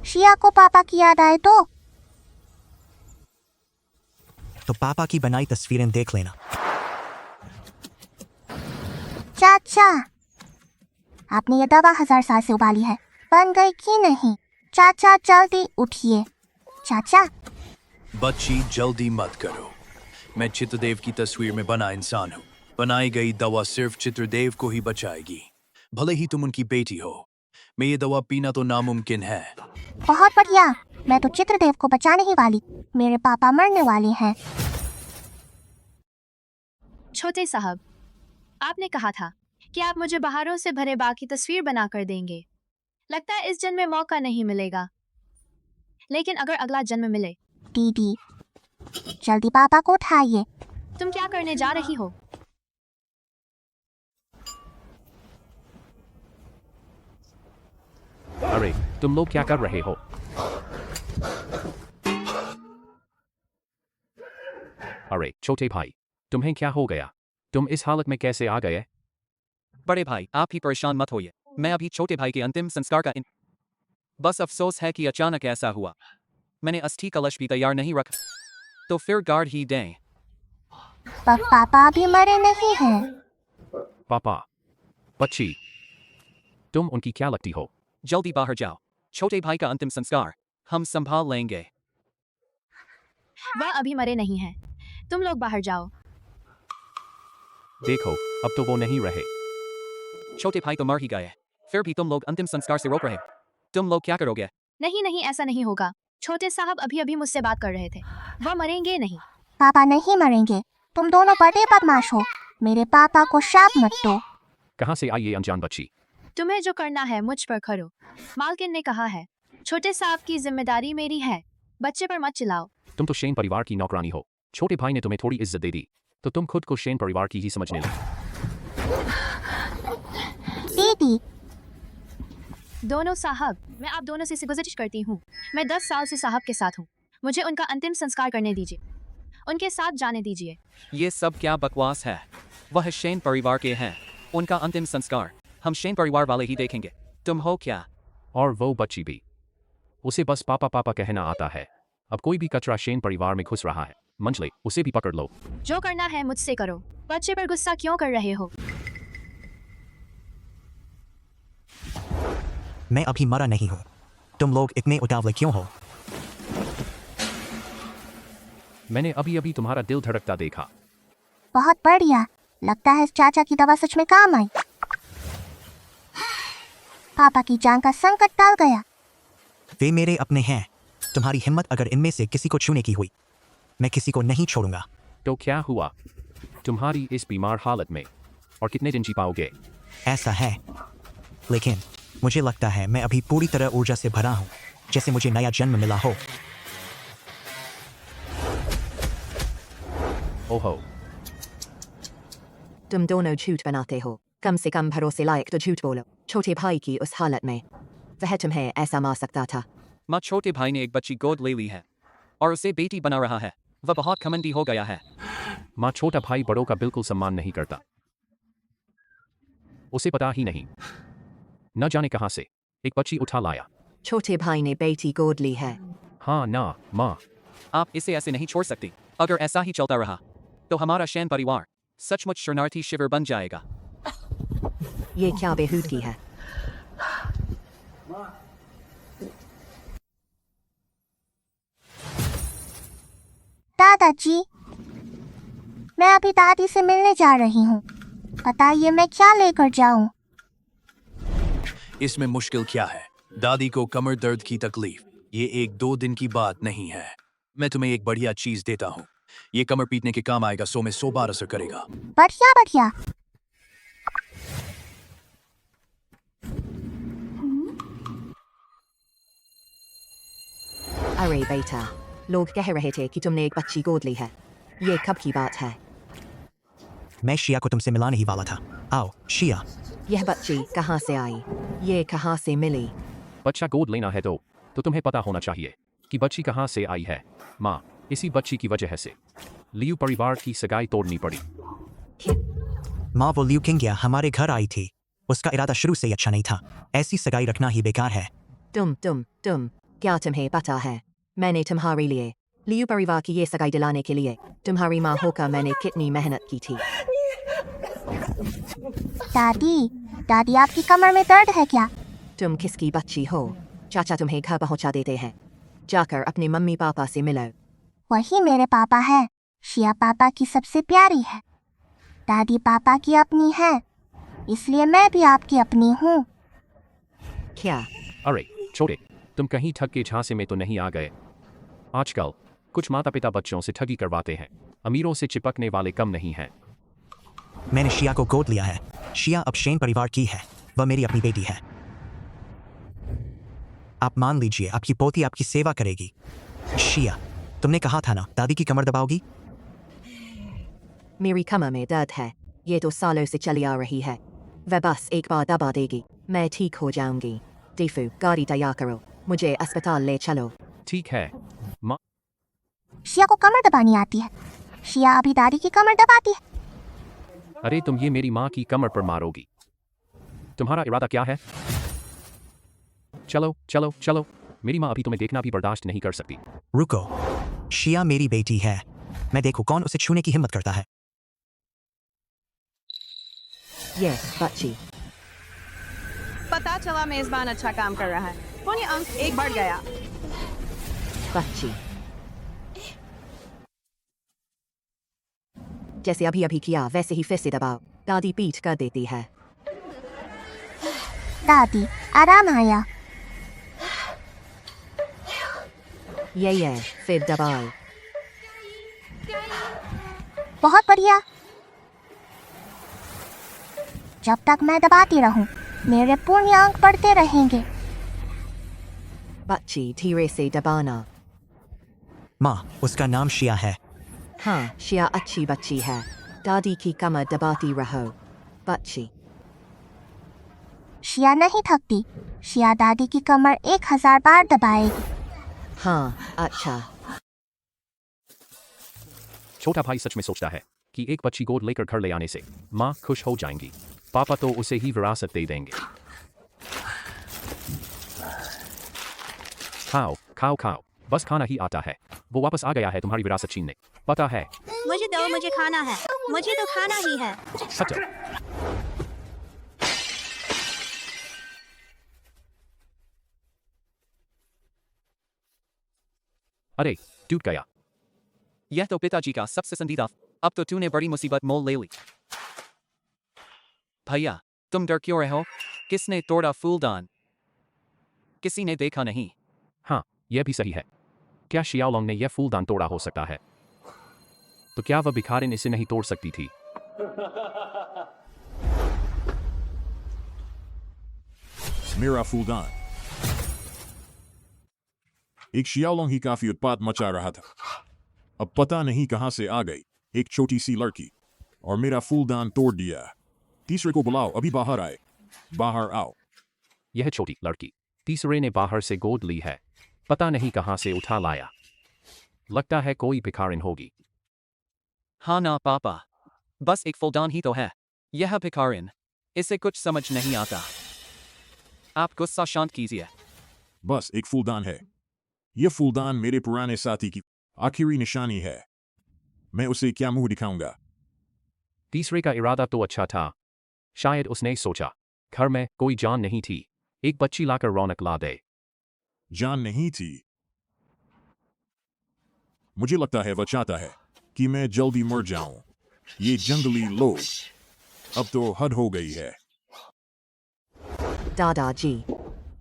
शिया को पापा की याद आए तो पापा की बनाई तस्वीरें देख लेना। चाचा, आपने ये दवा 1000 साल से उबाली है, बन गई कि नहीं? चाचा जल्दी उठिए। चाचा, बच्ची जल्दी मत करो। मैं चित्रदेव की तस्वीर में बना इंसान हूँ। बनाई गई दवा सिर्फ चित्रदेव को ही बचाएगी, भले ही तुम उनकी बेटी हो। मैं ये दवा पीना तो नामुमकिन है। बहुत बढ़िया। मैं तो चित्रदेव को बचाने ही वाली। मेरे पापा मरने वाले हैं। छोटे साहब, आपने कहा था कि आप मुझे बहारों से भरे बाग की तस्वीर बनाकर देंगे। लगता है इस जन्म में मौका नहीं मिलेगा, लेकिन अगर अगला जन्म मिले। दीदी, जल्दी पापा को उठाइए। तुम क्या करने जा रही हो? अरे तुम लोग क्या कर रहे हो? अरे छोटे भाई, तुम्हें क्या हो गया? तुम इस हालत में कैसे आ गए? बड़े भाई, आप ही परेशान मत होइए। मैं अभी छोटे भाई के अंतिम संस्कार का बस अफसोस है कि अचानक ऐसा हुआ। मैंने अस्थि कलश भी तैयार नहीं रखा, तो फिर गाड़ ही दें। पर पापा अभी मरे नहीं हैं। पापा, बच्ची, तुम उनकी क्या लगती हो? जल्दी बाहर जाओ। छोटे भाई का अंतिम संस्कार हम संभाल लेंगे। वह अभी मरे नहीं हैं। तुम लोग बाहर जाओ। देखो, अब तो वो नहीं रहे। छोटे भाई तो मर ही गए, फिर भी तुम लोग अंतिम संस्कार से रोक रहे। तुम लोग क्या करोगे? नहीं, ऐसा नहीं होगा। छोटे साहब अभी मुझसे बात कर रहे थे। वह मरेंगे नहीं। पापा नहीं मरेंगे। तुम दोनों बड़े बदमाश हो। मेरे पापा को शाप मत दो। कहाँ से आई ये अनजान बच्ची? तुम्हें जो करना है मुझ पर करो। मालकिन ने कहा है, छोटे साहब की जिम्मेदारी मेरी है। बच्चे पर मत चिल्लाओ। तुम तो शेन परिवार की नौकरानी हो। छोटे भाई ने तुम्हें थोड़ी इज्जत दे दी, तो तुम खुद को शेन परिवार की ही समझने लगी। दीदी, दोनों साहब, मैं आप दोनों से गुजारिश करती हूँ। मैं 10 साल से साहब के साथ हूँ। मुझे उनका अंतिम संस्कार करने दीजिए। उनके साथ जाने दीजिए। ये सब क्या बकवास है? वह शेन परिवार के हैं। उनका अंतिम संस्कार हम शेन परिवार वाले ही देखेंगे। तुम हो क्या? और वो बच्ची भी, उसे बस पापा पापा कहना आता है। अब कोई भी कचरा शेन परिवार में घुस रहा है। मंजले, उसे भी पकड़ लो। जो करना है मुझसे करो। बच्चे पर गुस्सा क्यों कर रहे हो? मैं अभी मरा नहीं हूँ। तुम लोग इतने उतावले क्यों हो? मैंने अभी तुम्हारा दिल धड़कता देखा। बहुत बढ़िया। लगता है इस चाचा की दवा सच में काम आई। पापा की जान का संकट टल गया। वे मेरे अपने हैं। तुम्हारी हिम्मत अगर इनमें से किसी को छूने की हुई, मैं किसी को नहीं छोड़ूंगा। तो क्या हुआ तुम्हारी इस बीमार हालत में? और कितने दिन जी पाओगे? ऐसा है, लेकिन मुझे लगता है मैं अभी पूरी तरह ऊर्जा से भरा हूँ, जैसे मुझे नया जन्म मिला हो। ओहो, तुम दोनों झूठ बनाते हो। कम से कम भरोसे लायक तो झूठ बोलो। छोटे भाई की उस हालत में वह तुम्हें ऐसा मार सकता था? माँ, छोटे भाई ने एक बच्ची गोद ले ली है और उसे बेटी बना रहा है। वह बहुत घमंडी हो गया है। माँ, छोटा भाई बड़ों का बिल्कुल सम्मान नहीं करता। उसे पता ही नहीं, न जाने कहां से एक बच्ची उठा लाया। छोटे भाई ने बेटी गोद ली है। हाँ ना माँ, आप इसे ऐसे नहीं छोड़ सकती। अगर ऐसा ही चलता रहा तो हमारा शेन परिवार सचमुच शरणार्थी शिविर बन जाएगा। ये क्या बेहूदगी है? दादाजी, मैं अभी दादी से मिलने जा रही हूँ। बताइए मैं क्या लेकर जाऊँ? इसमें मुश्किल क्या है? दादी को कमर दर्द की तकलीफ ये 1-2 दिन की बात नहीं है। मैं तुम्हें एक बढ़िया चीज देता हूँ। ये कमर पीटने के काम आएगा। 100 में 100 बार असर करेगा। बढ़िया बढ़िया। अरे बेटा, लोग कह रहे थे कि तुमने एक बच्ची गोद ली है। ये कब की बात है? मैं शिया को तुमसे मिलाने ही वाला था। आओ शिया। यह बच्ची कहाँ से आई? ये कहाँ से मिली? बच्चा गोद लेना है तो तुम्हें पता होना चाहिए कि बच्ची कहाँ से आई है। माँ, इसी बच्ची की वजह से लियू परिवार की सगाई तोड़नी पड़ी। माँ, वो लियू किंगिया हमारे घर आई थी। उसका इरादा शुरू से ही अच्छा नहीं था। ऐसी सगाई रखना ही बेकार है। तुम क्या तुम्हें पता है मैंने तुम्हारे लिए लियू परिवार की ये सगाई दिलाने के लिए तुम्हारी माँ होकर मैंने कितनी मेहनत की थी। दादी, दादी आपकी कमर में दर्द है क्या? तुम किसकी बच्ची हो? चाचा तुम्हें घर पहुंचा देते हैं। जाकर अपने मम्मी पापा से मिलो। वही मेरे पापा है। शिया पापा की सबसे प्यारी है। दादी पापा की अपनी है, इसलिए मैं भी आपकी अपनी हूँ। क्या? अरे छोटे, तुम कहीं ठग के झांसे में तो नहीं आ गए? आजकल कुछ माता पिता बच्चों से ठगी करवाते हैं। अमीरों से चिपकने वाले कम नहीं हैं। मैंने शिया को गोद लिया है। शिया अब शेन परिवार की है। वह मेरी अपनी बेटी है। आप मान लीजिए, आपकी पोती आपकी सेवा करेगी। शिया, तुमने कहा था ना दादी की कमर दबाओगी? मेरी कमर में दर्द है, ये तो सालों से चली आ रही है। वह बस एक बार दबा देगी, मैं ठीक हो जाऊंगी। डीफू, गाड़ी तैयार करो, मुझे अस्पताल ले चलो। ठीक है माँ। शिया को कमर दबानी आती है। शिया अभी दादी की कमर दबाती है। अरे तुम ये मेरी माँ की कमर पर मारोगी। तुम्हारा इरादा क्या है? चलो चलो चलो, मेरी माँ अभी तुम्हें देखना भी बर्दाश्त नहीं कर सकती। रुको, शिया मेरी बेटी है। मैं देखूं कौन उसे छूने की हिम्मत करता है। ये बच्ची। पता चला मेजबान अच्छा काम कर रहा है। पुण्य अंक 1 बढ़ गया। बच्ची जैसे अभी अभी किया वैसे ही फिर से दबाओ। दादी पीठ कर देती है। दादी, आराम आया। ये फिर दबाओ। बहुत बढ़िया। जब तक मैं दबाती रहूं, मेरे पुण्य अंक बढ़ते रहेंगे। बच्ची धीरे से दबाना। माँ, उसका नाम शिया है। हाँ, शिया अच्छी बच्ची है। दादी की कमर दबाती रहो। बच्ची शिया नहीं थकती। शिया दादी की कमर 1000 बार दबाएगी। हाँ, अच्छा। छोटा भाई सच में सोचता है कि एक बच्ची गोद लेकर घर ले आने से माँ खुश हो जाएंगी। पापा तो उसे ही विरासत दे देंगे। खाओ खाओ खाओ, बस खाना ही आता है। वो वापस आ गया है तुम्हारी विरासत छीनने, पता है। मुझे दो, मुझे खाना है। मुझे तो खाना ही है। हटो। अरे टूट गया। यह तो पिताजी का सबसे संदीदा। अब तो तूने बड़ी मुसीबत मोल ले ली। भैया, तुम डर क्यों रहे हो? किसने तोड़ा फूलदान? किसी ने देखा नहीं। हाँ, यह भी सही है। क्या शियाओलोंग ने यह फूलदान तोड़ा हो सकता है? तो क्या वह भिखारिन इसे नहीं तोड़ सकती थी? मेरा फूलदान। एक शियाओलोंग ही काफी उत्पात मचा रहा था। अब पता नहीं कहां से आ गई एक छोटी सी लड़की और मेरा फूलदान तोड़ दिया। तीसरे को बुलाओ, अभी बाहर आए। बाहर आओ। यह छोटी लड़की तीसरे ने बाहर से गोद ली है। पता नहीं कहां से उठा लाया। लगता है कोई भिखारिन होगी। हाँ ना पापा, बस एक फूलदान ही तो है। यह भिखारिन, इसे कुछ समझ नहीं आता। आप गुस्सा शांत कीजिए। बस एक फूलदान है। यह फूलदान मेरे पुराने साथी की आखिरी निशानी है। मैं उसे क्या मुंह दिखाऊंगा? तीसरे का इरादा तो अच्छा था। शायद उसने सोचा घर में कोई जान नहीं थी, एक बच्ची लाकर रौनक ला दे। जान नहीं थी। मुझे लगता है वह चाहता है कि मैं जल्दी मर जाऊं। ये जंगली लोग, अब तो हद हो गई है। दादाजी,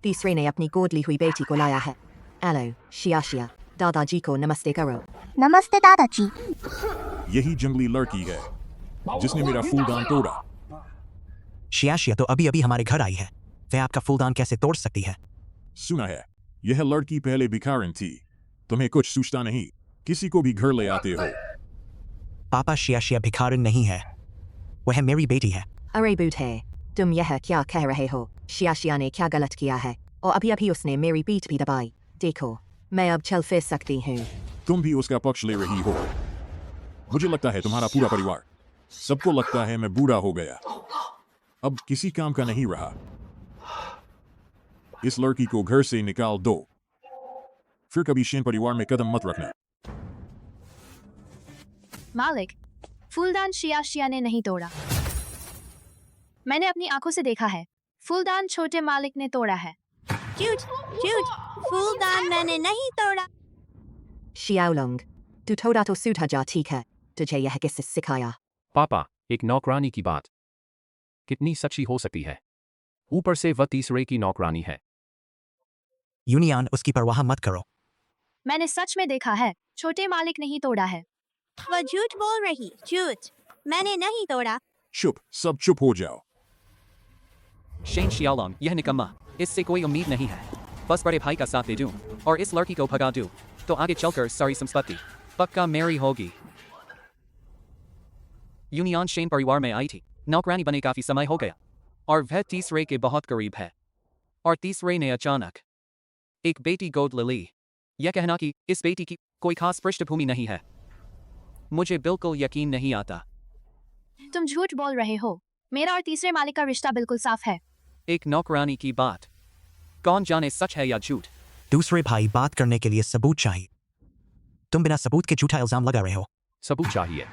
तीसरे ने अपनी गोद ली हुई बेटी को लाया है। हेलो शिया शिया, दादाजी को नमस्ते करो। नमस्ते दादाजी। यही जंगली लड़की है जिसने मेरा फूलदान तोड़ा। शिया तो अभी अभी हमारे घर आई है। वह आपका फूलदान कैसे तोड़ सकती है? सुना है यह लड़की पहले भिखारिन थी। तुम्हें कुछ सूझता नहीं? किसी को भी घर ले आते हो। पापा, शिया भिखारिन नहीं है। वह मेरी बेटी है। अरे बूढ़े, तुम यह क्या कह रहे हो? शिया ने क्या गलत किया है? और अभी अभी उसने मेरी पीठ भी दबाई। देखो, मैं अब चल फिर सकती हूँ। तुम भी उसका पक्ष ले रही हो। मुझे लगता है तुम्हारा पूरा परिवार, सबको लगता है मैं बूढ़ा हो गया, अब किसी काम का नहीं रहा। इस लड़की को घर से निकाल दो। फिर कभी शेन परिवार में कदम मत रखना। मालिक, फूलदान शिया ने नहीं तोड़ा। मैंने अपनी आंखों से देखा है। फूलदान छोटे मालिक ने तोड़ा है। झूठ झूठ, फूलदान मैंने नहीं तोड़ा। शियाओलोंग, तू थोड़ा तो सुधर जा, ठीक है? तुझे यह किससे सिखाया? पापा, एक नौकरानी की बात कितनी सच्ची हो सकती है? ऊपर से वह तीसरे की नौकरानी है। यूनियन, उसकी परवाह मत करो। मैंने सच में देखा है, छोटे मालिक नहीं तोड़ा है। वह झूठ बोल रही, झूठ, मैंने नहीं तोड़ा। चुप, सब चुप हो जाओ। शेन शियाओलोंग, यह निकम्मा, इससे कोई उम्मीद नहीं है। बस बड़े भाई का साथ दे दूं और इस लड़की को भगा दूं तो आगे चलकर सारी संपत्ति पक्का मेरी होगी। यूनियन शेन परिवार में आई थी, नौकरानी बने काफी समय हो गया और वह तीसरे के बहुत करीब है। और तीसरे ने अचानक एक बेटी गोद ले ली। यह कहना कि इस बेटी की कोई खास पृष्ठभूमि नहीं है, मुझे बिल्कुल यकीन नहीं आता। तुम झूठ बोल रहे हो। मेरा और तीसरे मालिक का रिश्ता बिल्कुल साफ है। एक नौकरानी की बात, कौन जाने सच है या झूठ? दूसरे भाई, बात करने के लिए सबूत चाहिए। तुम बिना सबूत के झूठा इल्जाम लगा रहे हो। सबूत चाहिए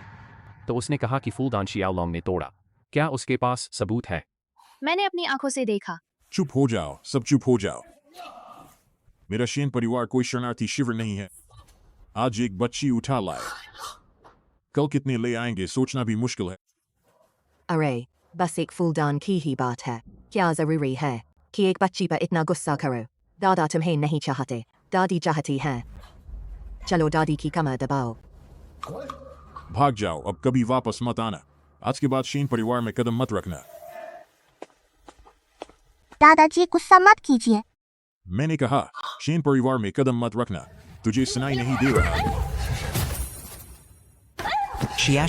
तो उसने कहा कि फूलदान शियाओलोंग ने तोड़ा। क्या उसके पास सबूत है? मैंने अपनी आंखों से देखा। चुप हो जाओ, सब चुप हो जाओ। मेरा शेन परिवार कोई शरणार्थी शिविर नहीं है। आज एक बच्ची उठा लाए, कल कितने ले आएंगे सोचना भी मुश्किल है। अरे, बस एक फूलदान की ही बात है। क्या जरूरी है कि एक बच्ची पर इतना गुस्सा करो? दादा तुम्हें नहीं चाहते, दादी चाहती है। चलो दादी की कमर दबाओ। भाग जाओ, अब कभी वापस मत आना। आज के बाद शेन परिवार में कदम मत रखना। दादाजी, गुस्सा मत कीजिए। मैंने कहा शेन परिवार में कदम मत रखना। तुझे सुनाई नहीं दे रहा? शिया,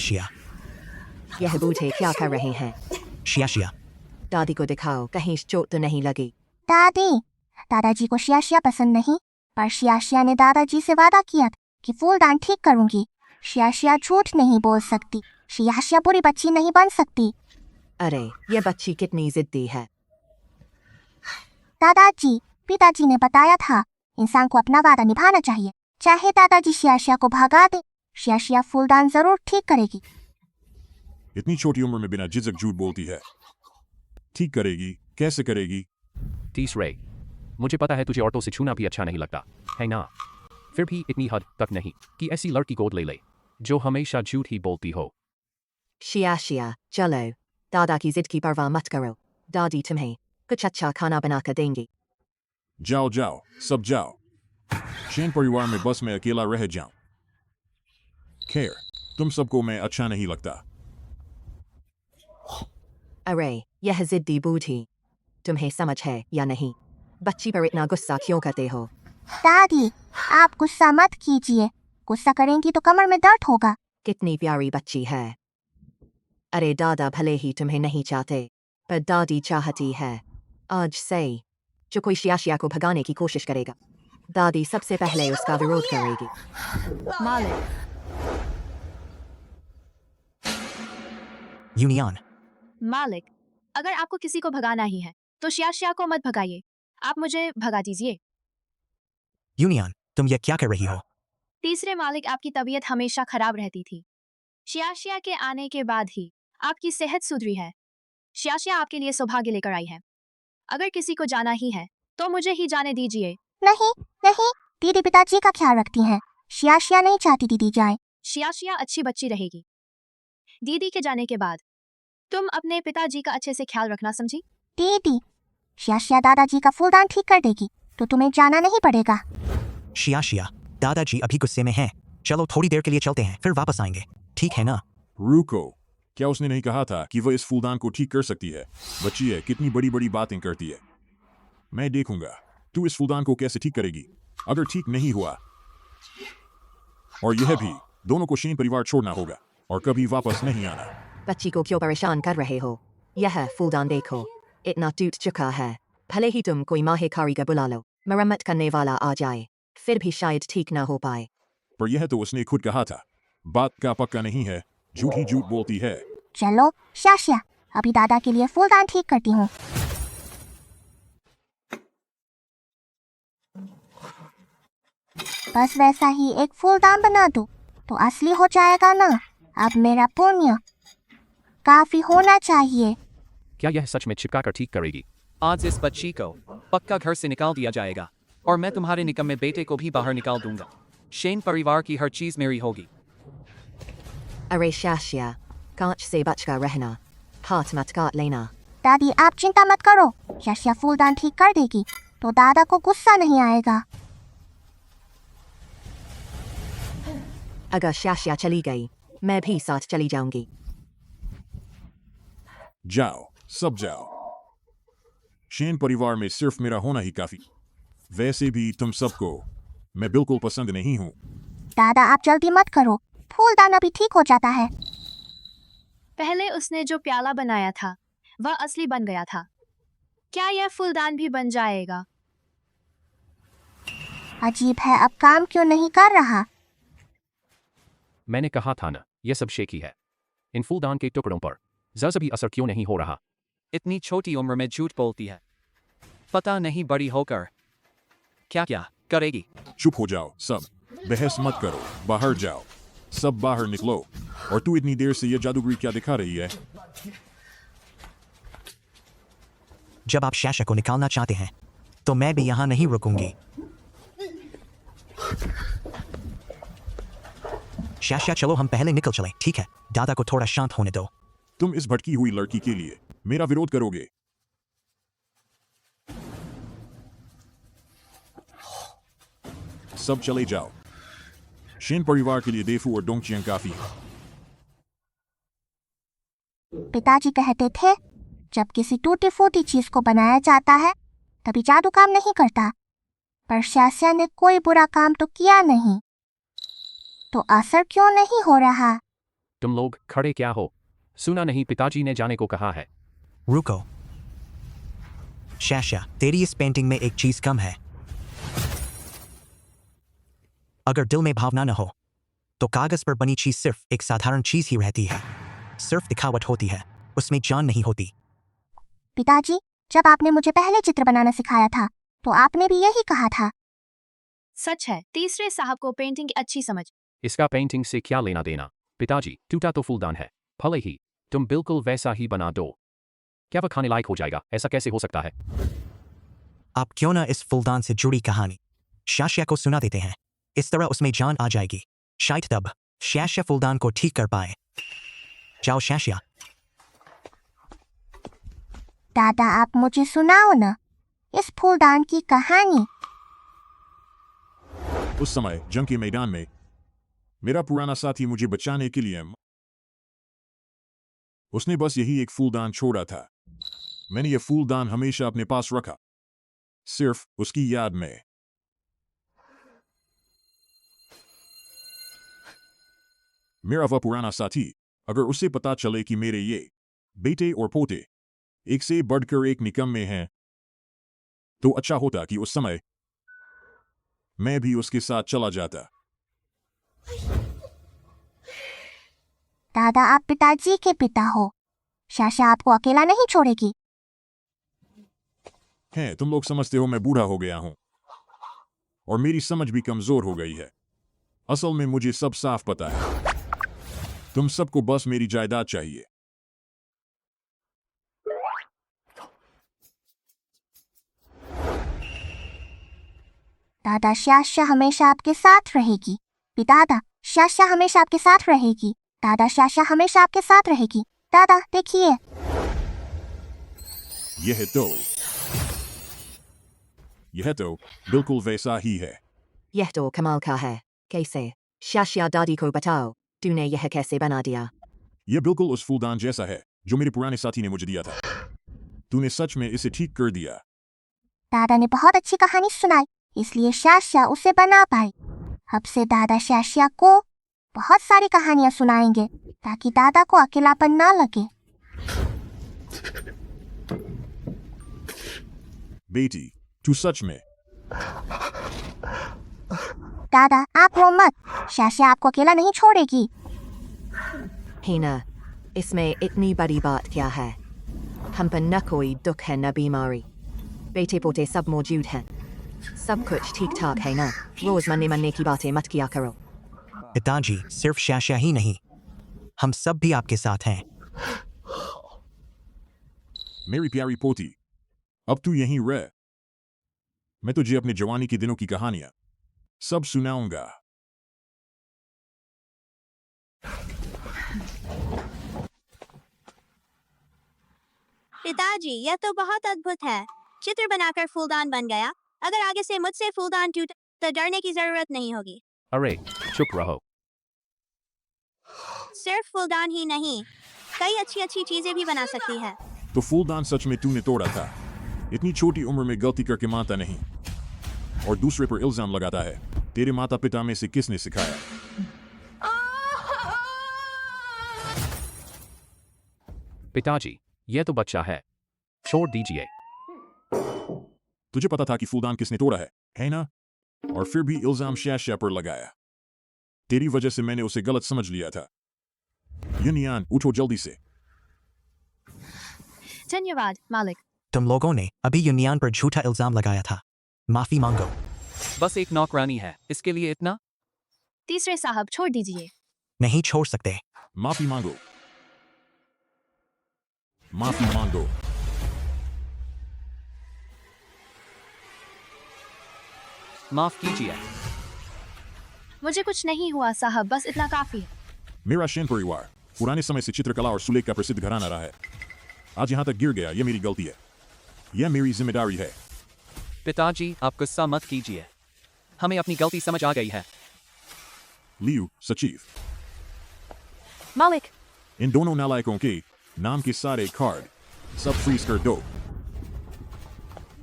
यह बूढ़े क्या कर रहे हैं? शिया, दादी को दिखाओ, कहीं चोट तो नहीं लगी? दादाजी को शिया पसंद नहीं, पर शिया ने दादाजी से वादा किया कि फूलदान ठीक करूंगी। शिया झूठ नहीं बोल सकती। शिया बुरी बच्ची नहीं बन सकती। अरे, यह बच्ची कितनी जिद्दी है। दादाजी, पिताजी ने बताया था इंसान को अपना वादा निभाना चाहिए। चाहे दादाजी शिया को भगा दे, शिया फूलदान जरूर ठीक करेगी। इतनी छोटी उम्र में बिना झिझक झूठ बोलती है। ठीक करेगी? कैसे करेगी? तीसरे, मुझे पता है तुझे औरतों से छूना भी अच्छा नहीं लगता है ना, फिर भी इतनी हद तक नहीं कि ऐसी लड़की गोद ले जो हमेशा झूठ ही बोलती हो। शिया, चलो, दादा की जिद की परवाह मत करो। दादी तुम्हें कुछ अच्छा खाना बनाकर देंगी। जाओ जाओ, सब जाओ। शेन परिवार में बस मैं अकेला रह जाऊं। खैर, तुम सबको मैं अच्छा नहीं लगता। अरे, यह जिद्दी बूढ़ी, तुम्हें समझ है या नहीं? बच्ची पर इतना गुस्सा क्यों करते हो? दादी, आप गुस्सा मत कीजिए। गुस्सा करेंगी तो कमर में दर्द होगा। कितनी प्यारी बच्ची है। अरे दादा भले ही तुम्हें नहीं चाहते, पर दादी चाहती है। आज से जो कोई शिया को भगाने की कोशिश करेगा, दादी सबसे पहले उसका विरोध करेगी। मालिक, यूनियन, मालिक, अगर आपको किसी को भगाना ही है तो शिया को मत भगाइए। आप मुझे भगा दीजिए। यूनियन, तुम ये क्या कर रही हो? तीसरे मालिक, आपकी तबीयत हमेशा खराब रहती थी। शिया के आने के बाद ही आपकी सेहत सुधरी है। शिया आपके लिए सौभाग्य लेकर आई है। अगर किसी को जाना ही है तो मुझे ही जाने दीजिए। नहीं, दीदी पिताजी का ख्याल रखती हैं। शिया नहीं चाहती दीदी जाए। शिया अच्छी बच्ची रहेगी। दीदी के जाने के बाद तुम अपने पिताजी का अच्छे से ख्याल रखना, समझी? दीदी, शिया दादाजी का फूलदान ठीक कर देगी तो तुम्हें जाना नहीं पड़ेगा। शिया, दादाजी अभी गुस्से में हैं। चलो थोड़ी देर के लिए चलते हैं, फिर वापस आएंगे, ठीक है ना? रुको, क्या उसने नहीं कहा था कि वह इस फूलदान को ठीक कर सकती है? बच्ची है, कितनी बड़ी बड़ी बातें करती है। मैं देखूंगा तू इस फूलदान को कैसे ठीक करेगी। अगर ठीक नहीं हुआ, और यह भी, दोनों को शेन परिवार छोड़ना होगा और कभी वापस नहीं आना। बच्ची को क्यों परेशान कर रहे हो? यह फूलदान देखो, इतना टूट चुका है। भले ही तुम कोई माहिर कारीगर बुला लो, मरम्मत करने वाला आ जाए, फिर भी शायद ठीक ना हो पाए। पर यह तो उसने खुद कहा था, बात का पक्का नहीं है, झूठ ही झूठ बोलती है। चलो शिया, अभी दादा के लिए फूलदान ठीक करती हूँ। बस वैसा ही एक फूलदान बना दो तो असली हो जाएगा ना। अब मेरा पुण्य काफी होना चाहिए। क्या यह सच में चिपका कर ठीक करेगी? आज इस बच्ची को पक्का घर से निकाल दिया जाएगा और मैं तुम्हारे निकम्मे बेटे को भी बाहर निकाल दूंगा। शेन परिवार की हर चीज मेरी होगी। अरे शाशिया, कांच से बचकर रहना, हाथ मत काट लेना। दादी आप चिंता मत करो, शाशिया फूलदान ठीक कर देगी तो दादा को गुस्सा नहीं आएगा। अगर शाशिया चली गई मैं भी साथ चली जाऊंगी। जाओ, सब जाओ। शेन परिवार में सिर्फ मेरा होना ही काफी। वैसे भी तुम सबको मैं बिल्कुल पसंद नहीं हूं। दादा आप जल्दी मत करो, फूलदान अभी ठीक हो जाता है। पहले उसने जो प्याला बनाया था वह असली बन गया था, क्या यह फूलदान भी बन जाएगा? अजीब है, अब काम क्यों नहीं कर रहा? मैंने कहा था ना, यह सब शेकी है। इन फूलदान के टुकड़ों पर जरा भी असर क्यों नहीं हो रहा? इतनी छोटी उम्र में झूठ बोलती है, पता नहीं बड़ी होकर क्या क्या करेगी। चुप हो जाओ सब, बहस मत करो, बाहर जाओ। सब बाहर निकलो। और तू इतनी देर से ये जादूगरी क्या दिखा रही है? जब आप शाशा को निकालना चाहते हैं तो मैं भी यहां नहीं रुकूंगी। शाशा चलो हम पहले निकल चलें, ठीक है? दादा को थोड़ा शांत होने दो। तुम इस भटकी हुई लड़की के लिए मेरा विरोध करोगे? सब चले जाओ। शेन परिवार के लिए देफू और डोंगचियांग काफी है। पिताजी कहते थे जब किसी टूटी फूटी चीज को बनाया जाता है तभी जादू काम नहीं करता, पर शाशिया ने कोई बुरा काम तो किया नहीं, तो असर क्यों नहीं हो रहा? तुम लोग खड़े क्या हो? सुना नहीं पिताजी ने जाने को कहा है। रुको शाशा, तेरी इस पेंटिंग में एक चीज कम है। अगर दिल में भावना न हो तो कागज पर बनी चीज सिर्फ एक साधारण चीज ही रहती है, सिर्फ दिखावट होती है, उसमें जान नहीं होती। पिताजी जब आपने मुझे पहले चित्र बनाना सिखाया था तो आपने भी यही कहा था। सच है, तीसरे साहब को पेंटिंग की अच्छी समझ। इसका पेंटिंग से क्या लेना देना? पिताजी टूटा तो फूलदान है, भले ही तुम बिल्कुल वैसा ही बना दो, क्या वह खाने लायक हो जाएगा? ऐसा कैसे हो सकता है? आप क्यों ना इस फूलदान से जुड़ी कहानी शाशिया को सुना देते हैं, इस तरह उसमें जान आ जाएगी, शायद तब शाशिया फूलदान को ठीक कर पाए। जाओ शाशिया। दादा आप मुझे सुनाओ ना इस फूलदान की कहानी। उस समय जंग के मैदान में मेरा पुराना साथी मुझे बचाने के लिए उसने बस यही एक फूलदान छोड़ा था। मैंने यह फूलदान हमेशा अपने पास रखा, सिर्फ उसकी याद में। मेरा वह पुराना साथी, अगर उसे पता चले कि मेरे ये बेटे और पोते एक से बढ़कर एक निकम्मे हैं तो अच्छा होता कि उस समय मैं भी उसके साथ चला जाता। दादा आप पिताजी के पिता हो, शाशा आपको अकेला नहीं छोड़ेगी। हैं, तुम लोग समझते हो मैं बूढ़ा हो गया हूं और मेरी समझ भी कमजोर हो गई है। असल में मुझे सब साफ पता है। तुम सबको बस मेरी जायदाद चाहिए। दादा शाशा हमेशा आपके साथ रहेगी। दादा शाशा हमेशा आपके साथ रहेगी। दादा शाशा हमेशा आपके साथ रहेगी। दादा देखिए, यह तो बिल्कुल वैसा ही है। यह तो कमाल का है। कैसे? शाशिया दादी को बताओ, तूने यह कैसे बना दिया? यह बिल्कुल उस फूलदान जैसा है जो मेरे पुराने साथी ने मुझे दिया था। तूने सच में इसे ठीक कर दिया। दादा ने बहुत अच्छी कहानी सुनाई, इसलिए शाशा उसे बना पाई। अब से दादा शाशिया को बहुत सारी कहानियां सुनाएंगे ताकि दादा को अकेलापन ना लगे। बेटी, तू सच में। दादा आप रो मत, शाशा आपको अकेला नहीं छोड़ेगी। हीना, इसमें इतनी बड़ी बात क्या है? हम पर न कोई दुख है न बीमारी, बेटे पोते सब मौजूद हैं। सब कुछ ठीक ठाक है ना? रोज मन्ने की बातें मत किया करो। पिताजी सिर्फ शाशिया ही नहीं, हम सब भी आपके साथ हैं। मेरी प्यारी पोती, अब तू यहीं रह। मैं तुझे अपने जवानी के दिनों की कहानियां सब सुनाऊंगा। पिताजी, यह तो बहुत अद्भुत है। चित्र बनाकर फूलदान बन गया। अगर आगे से मुझसे फूलदान टूटे तो डरने की जरूरत नहीं होगी। अरे चुप रहो। सिर्फ फूलदान ही नहीं, कई अच्छी चीजें भी बना सकती है। तो फूलदान सच में तूने तोड़ा था? इतनी छोटी उम्र में गलती करके मानता नहीं और दूसरे पर इल्जाम लगाता है। तेरे माता पिता में से किसने सिखाया? पिताजी यह तो बच्चा है, छोड़ दीजिए। तुझे पता था कि फूलदान किसने तोड़ा है ना? और फिर भी इल्जाम शाशिया पर लगाया। तेरी वजह से मैंने उसे गलत समझ लिया था। युनियान, उठो जल्दी से। धन्यवाद मालिक। तुम लोगों ने अभी यूनियन पर झूठा इल्जाम लगाया था, माफी मांगो। बस एक नौकरानी है, इसके लिए इतना? तीसरे साहब छोड़ दीजिए। नहीं छोड़ सकते। माफी मांगो, माफी मांगो। माफ कीजिए। मुझे कुछ नहीं हुआ साहब, बस इतना काफी है। मेरा शैन परिवार पुराने समय से चित्रकला और सुलेख का प्रसिद्ध घराना रहा है। आज यहां तक गिर गया, यह मेरी गलती है, यह मेरी जिम्मेदारी है। पिताजी आप गुस्सा मत कीजिए, हमें अपनी गलती समझ आ गई है। लियू, सचिव, मालिक। इन दोनों नालायकों के नाम के सारे कार्ड सब फ्रीज कर दो।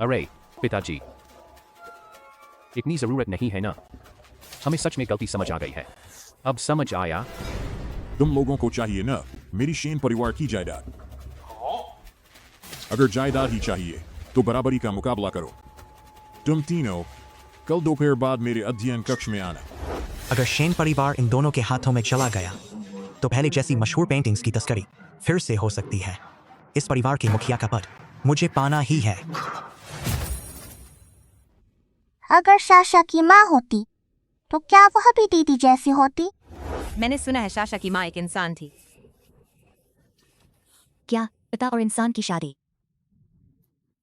अरे पिताजी, इतनी जरूरत नहीं है ना, हमें सच में गलती समझ आ गई है। अब समझ आया? तुम लोगों को चाहिए ना मेरी शैन परिवार की जायदाद। अगर जायदाद ही चाहिए तो बराबरी का मुकाबला करो। तुम तीनों कल दोपहर बाद मेरे अध्ययन कक्ष में आना। अगर शैन परिवार इन दोनों के हाथों में चला गया तो पहले जैसी मशहूर पेंटिंग्स की तस्करी फिर से हो सकती है। इस परिवार के मुखिया का पद मुझे पाना ही है। अगर शाशा की माँ होती तो क्या वह भी दीदी जैसी होती? मैंने सुना है शाशा की माँ एक इंसान थी। क्या पिता और इंसान की शादी?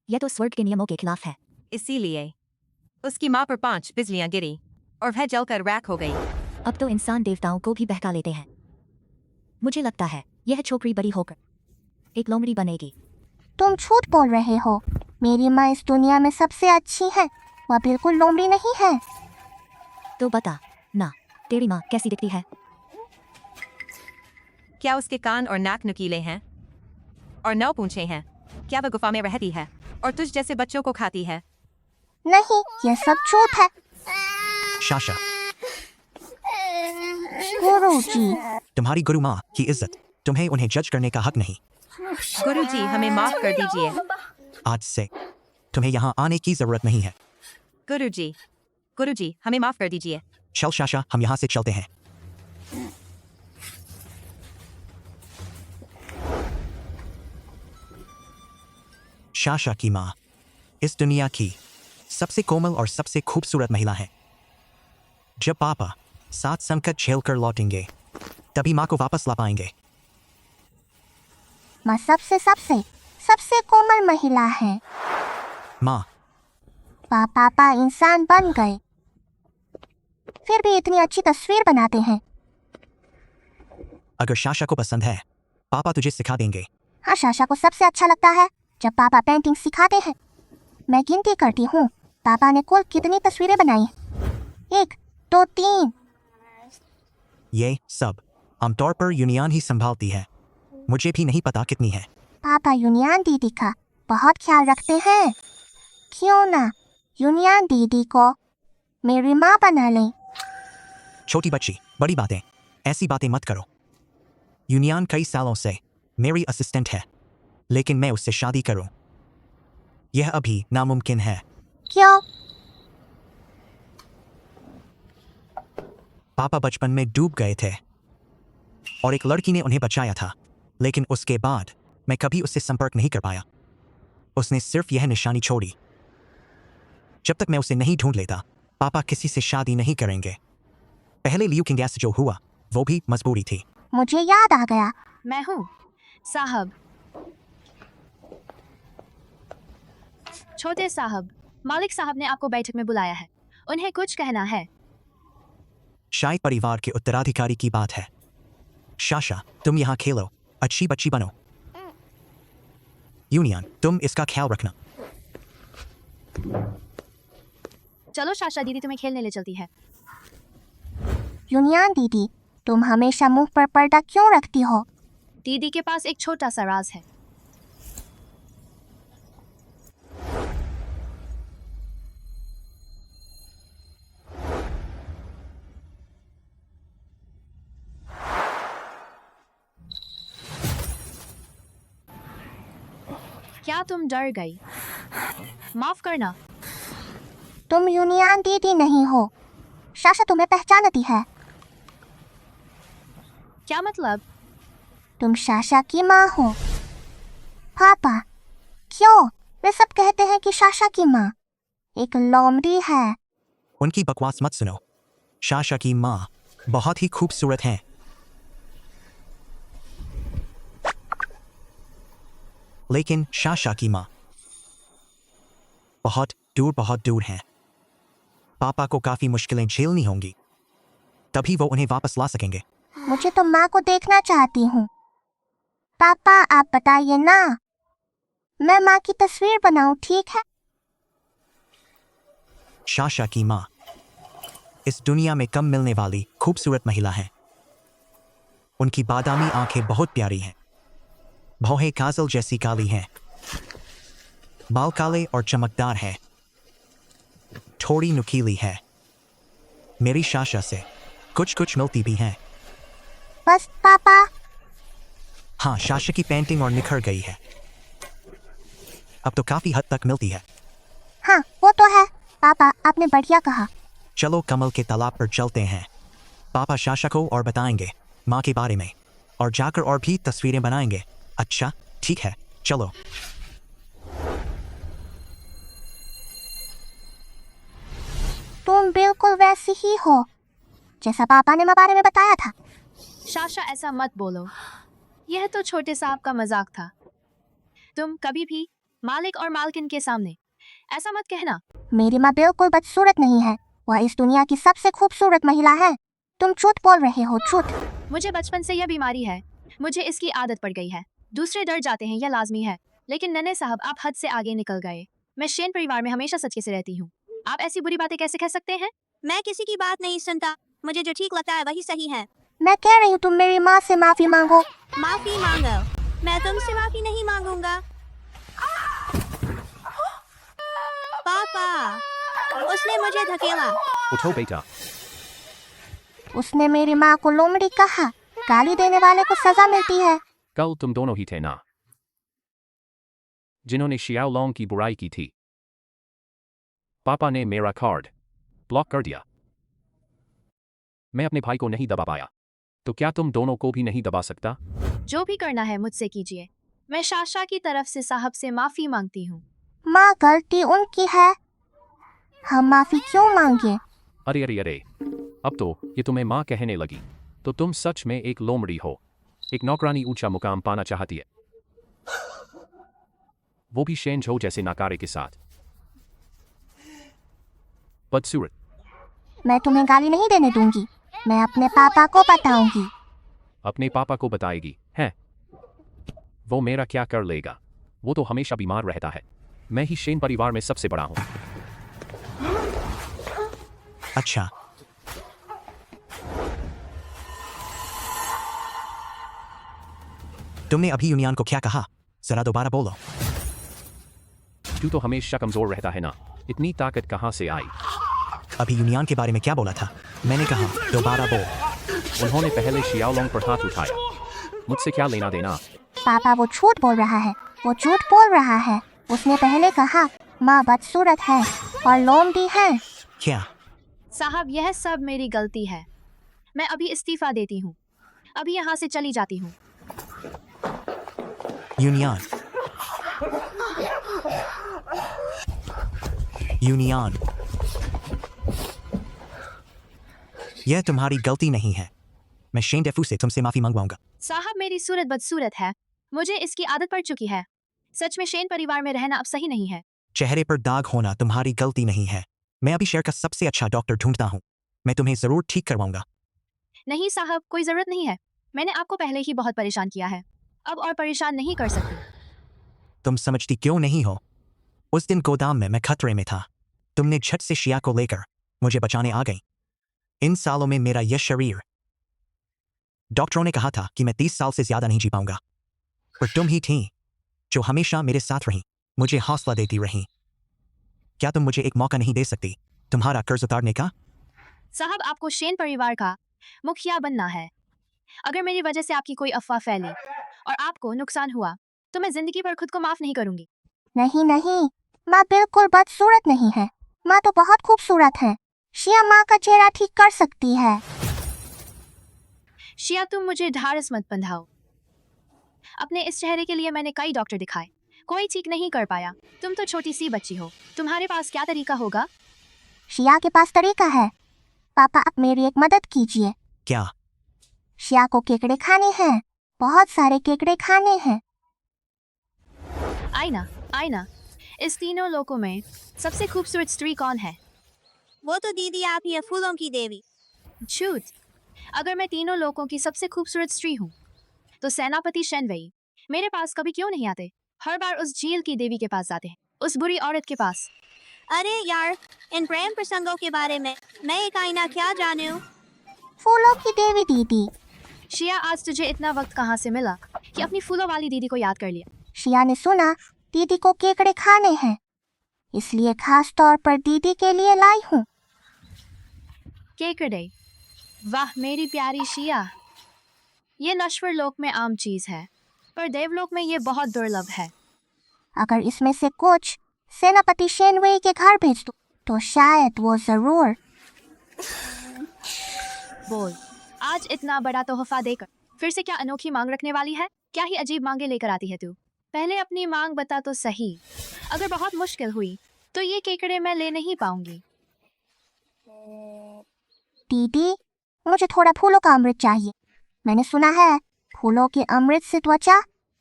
यह तो स्वर्ग के नियमों के खिलाफ है। इसीलिए उसकी माँ पर 5 बिजलियां गिरी और वह जलकर राख हो गई। अब तो इंसान देवताओं को भी बहका लेते हैं। मुझे लगता है यह छोकरी बड़ी होकर एक लोमड़ी बनेगी। तुम झूठ बोल रहे हो। मेरी माँ इस दुनिया में सबसे अच्छी है, वह बिल्कुल लोमड़ी नहीं है। तो बता ना, तेरी माँ कैसी दिखती है? क्या उसके कान और नाक नुकीले हैं और 9 पूंछे हैं? क्या वह गुफा में रहती है और तुझ जैसे बच्चों को खाती है? नहीं, यह सब झूठ है। शाशा, गुरुजी, तुम्हारी गुरु माँ की इज्जत, तुम्हें उन्हें जज करने का हक नहीं। गुरुजी हमें माफ कर दीजिए। आज से तुम्हें यहाँ आने की जरूरत नहीं है। गुरुजी हमें माफ कर दीजिए। चल शाशा, हम यहाँ से चलते हैं। शाशा की माँ इस दुनिया की सबसे कोमल और सबसे खूबसूरत महिला है। जब पापा सात संकट झेलकर लौटेंगे तभी माँ को वापस ला पाएंगे। माँ सबसे कोमल महिला है। माँ, पापा इंसान बन गए, फिर भी इतनी अच्छी तस्वीर बनाते हैं। अगर शाशा को पसंद है, पापा तुझे सिखा देंगे। हाँ, शाशा को सबसे अच्छा लगता है जब पापा पेंटिंग सिखाते हैं। मैं गिनती करती हूँ, पापा ने कुल कितनी तस्वीरें बनाई? 1, 2, 3। ये सब आमतौर पर यूनियन ही संभालती है, मुझे भी नहीं पता कितनी है। पापा यूनियन दीदी का बहुत ख्याल रखते हैं। क्यों ना यूनियन दीदी को मेरी माँ बना लें? छोटी बच्ची, बड़ी बातें, ऐसी बातें मत करो। यूनियन कई सालों से मेरी असिस्टेंट है, लेकिन मैं उससे शादी करूं, यह अभी नामुमकिन है। क्यों? पापा बचपन में डूब गए थे और एक लड़की ने उन्हें बचाया था, लेकिन उसके बाद मैं कभी उससे संपर्क नहीं कर पाया। उसने सिर्फ यह निशानी छोड़ी। जब तक मैं उसे नहीं ढूंढ लेता पापा किसी से शादी नहीं करेंगे। पहले लियू किंग से जो हुआ वो भी मजबूरी थी। मुझे याद आ गया। मैं हूँ साहब। छोटे साहब, मालिक साहब ने आपको बैठक में बुलाया है, उन्हें कुछ कहना है। शायद परिवार के उत्तराधिकारी की बात है। शाशा, तुम यहाँ खेलो, अच्छी बच्ची बनो। यूनियन, तुम इसका ख्याल रखना। चलो शाशा दीदी तुम्हें खेलने ले चलती है। यूनियन दीदी, तुम हमेशा मुंह पर पर्दा क्यों रखती हो? दीदी के पास एक छोटा सा राज है। क्या तुम डर गई? माफ करना। तुम यूनियन दीदी नहीं हो। शाशा तुम्हें पहचानती है। क्या मतलब? तुम शाशा की माँ हो। पापा, क्यों? वे सब कहते हैं कि शाशा की माँ एक लोमड़ी है। उनकी बकवास मत सुनो। शाशा की माँ बहुत ही खूबसूरत हैं। लेकिन शाशा की माँ बहुत दूर हैं। पापा को काफी मुश्किलें झेलनी होंगी, तभी वो उन्हें वापस ला सकेंगे। मुझे तो माँ को देखना चाहती हूँ। पापा, आप बताइए ना, मैं माँ की तस्वीर बनाऊं, ठीक है? शाशा की माँ इस दुनिया में कम मिलने वाली खूबसूरत महिला है। उनकी बादामी आंखें बहुत प्यारी हैं, भौहें काजल जैसी काली हैं, बाल काले और चमकदार है, थोड़ी नुकीली है। मेरी शाशा से कुछ मिलती भी हैं। बस पापा। हाँ, शाशा की पेंटिंग और निखर गई है, अब तो काफी हद तक मिलती है। हाँ, वो तो है। पापा, आपने बढ़िया कहा। चलो कमल के तालाब पर चलते हैं। पापा शाशा को और बताएंगे माँ के बारे में, और जाकर और भी तस्वीरें बनाएंगे। अच्छा, ठीक है, चलो। तुम बिल्कुल वैसी ही हो जैसा पापा ने मेरे बारे में बताया था। शाशा, ऐसा मत बोलो, यह तो छोटे साहब का मजाक था। तुम कभी भी मालिक और मालकिन के सामने ऐसा मत कहना। मेरी माँ बिल्कुल बदसूरत नहीं है, वह इस दुनिया की सबसे खूबसूरत महिला है। तुम झूठ बोल रहे हो, झूठ। मुझे बचपन से यह बीमारी है, मुझे इसकी आदत पड़ गई है। दूसरे डर जाते हैं, यह लाजमी है। लेकिन नन्हे साहब, आप हद से आगे निकल गए। मैं शेन परिवार में हमेशा सच से रहती हूँ, आप ऐसी बुरी बातें कैसे कह सकते हैं? मैं किसी की बात नहीं सुनता, मुझे जो ठीक लगता है वही सही है। मैं कह रही हूँ तुम मेरी माँ से माफी मांगो। माफी मांगो? मैं तुमसे माफी नहीं मांगूंगा। पापा, उसने मुझे धकेला। उठो बेटा। उसने मेरी माँ को लोमड़ी कहा। गाली देने वाले को सजा मिलती है। कल तुम दोनों ही थे ना जिन्होंने शियाओ लोंग की बुराई की थी। पापा ने मेरा कार्ड ब्लॉक कर दिया। मैं अपने भाई को नहीं दबा पाया, तो क्या तुम दोनों को भी नहीं दबा सकता? जो भी करना है मुझसे कीजिए। मैं शाशा की तरफ से साहब से माफी मांगती हूँ। माँ, गलती उनकी है, हम माफी क्यों मांगे? अरे अरे अरे, अब तो ये तुम्हें माँ कहने लगी, तो तुम सच में एक लोमड़ी हो। एक नौकरानी ऊंचा मुकाम पाना चाहती है, वो भी शेन झो जैसे नाकारे के साथ। बदसूरत। मैं तुम्हें गाली नहीं देने दूंगी, मैं अपने पापा को बताऊंगी। अपने पापा को बताएगी? हैं? वो मेरा क्या कर लेगा? वो तो हमेशा बीमार रहता है। मैं ही शेन परिवार में सबसे बड़ा हूं। अच्छा, तुमने अभी यूनियन को क्या कहा? जरा दोबारा बोलो। तू तो हमेशा कमजोर रहता है ना, इतनी ताकत कहां से आई? अभी यूनियन के बारे में क्या बोला था? मैंने कहा दोबारा बोल। उन्होंने पहले शियाओलोंग पर हाथ उठाया, मुझसे क्या लेना देना? पापा, वो झूठ बोल रहा है, वो झूठ बोल रहा है। उसने पहले कहा माँ बदसूरत है और लोमड़ी है। क्या? साहब, यह सब मेरी गलती है। मैं अभी इस्तीफा देती हूँ, अभी यहाँ से चली जाती हूँ। यूनियन, यह तुम्हारी गलती नहीं है। मैं शेन डेफू से तुमसे माफी मंगवाऊंगा। साहब, मेरी सूरत बदसूरत है, मुझे इसकी आदत पड़ चुकी है। सच में शेन परिवार में रहना अब सही नहीं है। चेहरे पर दाग होना तुम्हारी गलती नहीं है। मैं अभी शहर का सबसे अच्छा डॉक्टर ढूंढता हूँ। मैं तुम्हें जरूर ठीक करवाऊंगा। नहीं साहब, कोई जरूरत नहीं है। मैंने आपको पहले ही बहुत परेशान किया है, अब और परेशान नहीं कर सकती। तुम समझती क्यों नहीं हो? उस दिन गोदाम में मैं खतरे में था। तुमने झट से शिया को लेकर मुझे बचाने आ गई। इन सालों में मेरा यह शरीर, डॉक्टरों ने कहा था कि मैं 30 साल से ज्यादा नहीं जी पाऊंगा, पर तुम ही थी जो हमेशा मेरे साथ रही, मुझे हौसला देती रही। क्या तुम मुझे एक मौका नहीं दे सकती तुम्हारा कर्ज उतारने का? साहब, आपको शेन परिवार का मुखिया बनना है। अगर मेरी वजह से आपकी कोई अफवाह फैली और आपको नुकसान हुआ तो मैं जिंदगी भर खुद को माफ नहीं करूंगी। नहीं नहीं, माँ बिल्कुल बदसूरत नहीं है। माँ तो बहुत खूबसूरत है। शिया माँ का चेहरा ठीक कर सकती है। शिया, तुम मुझे ढारस मत बंधाओ। अपने इस चेहरे के लिए मैंने कई डॉक्टर दिखाए, कोई ठीक नहीं कर पाया। तुम तो छोटी सी बच्ची हो, तुम्हारे पास क्या तरीका होगा? शिया के पास तरीका है। पापा, आप मेरी एक मदद कीजिए। क्या? शिया को केकड़े खाने हैं, बहुत सारे केकड़े खाने हैं। आईना, आईना, इस तीनों लोगों में सबसे खूबसूरत स्त्री कौन है? वो तो दीदी आप ही है, फूलों की देवी। झूठ। अगर मैं तीनों लोगों की सबसे खूबसूरत स्त्री हूँ तो सेनापति शेनवेई मेरे पास कभी क्यों नहीं आते? हर बार उस झील की देवी के पास जाते हैं, उस बुरी औरत के पास। अरे यार, इन प्रेम प्रसंगों के बारे में मैं एक आईना क्या जानूं? फूलों की देवी दीदी। शिया, आज तुझे इतना वक्त कहाँ से मिला कि अपनी फूलों वाली दीदी को याद कर लिया? शिया ने सुना दीदी को केकड़े खाने हैं, इसलिए खास तौर पर दीदी के लिए लाई हूँ। केकड़े? वाह मेरी प्यारी शिया, ये नश्वर लोक में आम चीज है, पर देवलोक में ये बहुत दुर्लभ है। अगर इसमें से कुछ सेनापति शेनवेई के घर भेज दो तो शायद वो जरूर। बोल, आज इतना बड़ा तोहफा देकर फिर से क्या अनोखी मांग रखने वाली है? क्या ही अजीब मांगे लेकर आती है तू। पहले अपनी मांग बता तो सही। अगर बहुत मुश्किल हुई तो ये केकड़े मैं ले नहीं पाऊंगी। दीदी, मुझे थोड़ा फूलों का अमृत चाहिए। मैंने सुना है फूलों के अमृत से त्वचा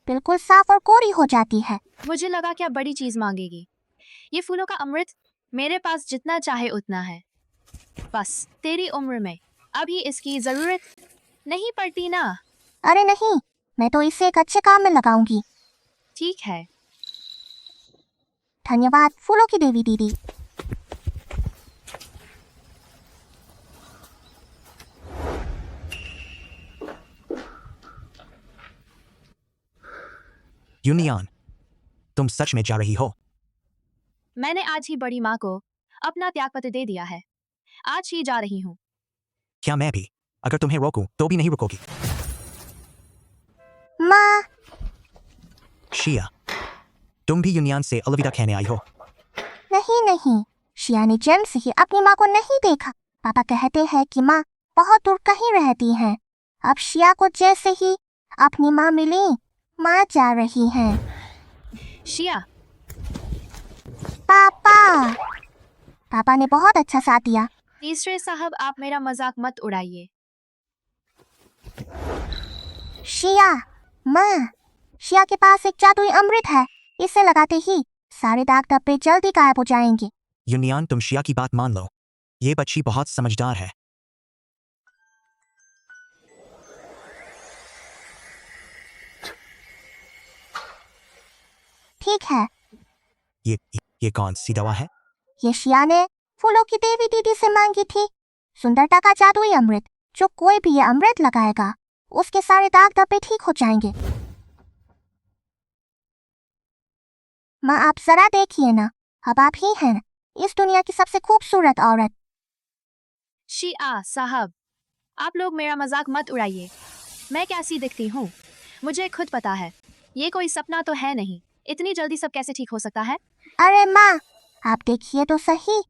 बिल्कुल साफ और कोरी हो जाती है। मुझे लगा क्या बड़ी चीज मांगेगी। ये फूलों का अमृत मेरे पास जितना चाहे उतना है। बस तेरी उम्र में अभी इसकी जरूरत नहीं पड़ती ना। अरे नहीं, मैं तो इसे एक अच्छे काम में लगाऊंगी। ठीक है। धन्यवाद फूलों की देवी दीदी। यूनियन, तुम सच में जा रही हो? मैंने आज ही बड़ी माँ को अपना त्यागपत्र दे दिया है। आज ही जा रही हूँ। क्या मैं भी अगर तुम्हें रोकूं तो भी नहीं रुकोगी? माँ, शिया, तुम भी यूनियन से अलविदा कहने आई हो? नहीं नहीं, शिया ने जन्म से ही अपनी माँ को नहीं देखा। पापा कहते हैं कि माँ बहुत दूर कहीं रहती है। अब शिया को जैसे ही अपनी माँ मिली, माँ जा रही है। शिया, पापा, पापा ने बहुत अच्छा साथ दिया। तीसरे साहब, आप मेरा मजाक मत उड़ाइए। शिया, माँ, शिया के पास एक जादुई अमृत है। इसे लगाते ही सारे दाग धब्बे जल्दी गायब हो जाएंगे। यूनियन, तुम शिया की बात मान लो। ये बच्ची बहुत समझदार है। ठीक है। ये कौन सी दवा है? ये शिया ने फूलों की देवी दीदी से मांगी थी। सुंदरता का जादुई अमृत। जो कोई भी ये अमृत लगाएगा उसके सारे दाग धब्बे ठीक हो जाएंगे। माँ, आप जरा देखिए ना, अब आप ही हैं इस दुनिया की सबसे खूबसूरत औरत। शिया साहब, आप लोग मेरा मजाक मत उड़ाइए। मैं कैसी दिखती हूँ मुझे खुद पता है। ये कोई सपना तो है नहीं। इतनी जल्दी सब कैसे ठीक हो सकता है? अरे माँ, आप देखिए तो सही।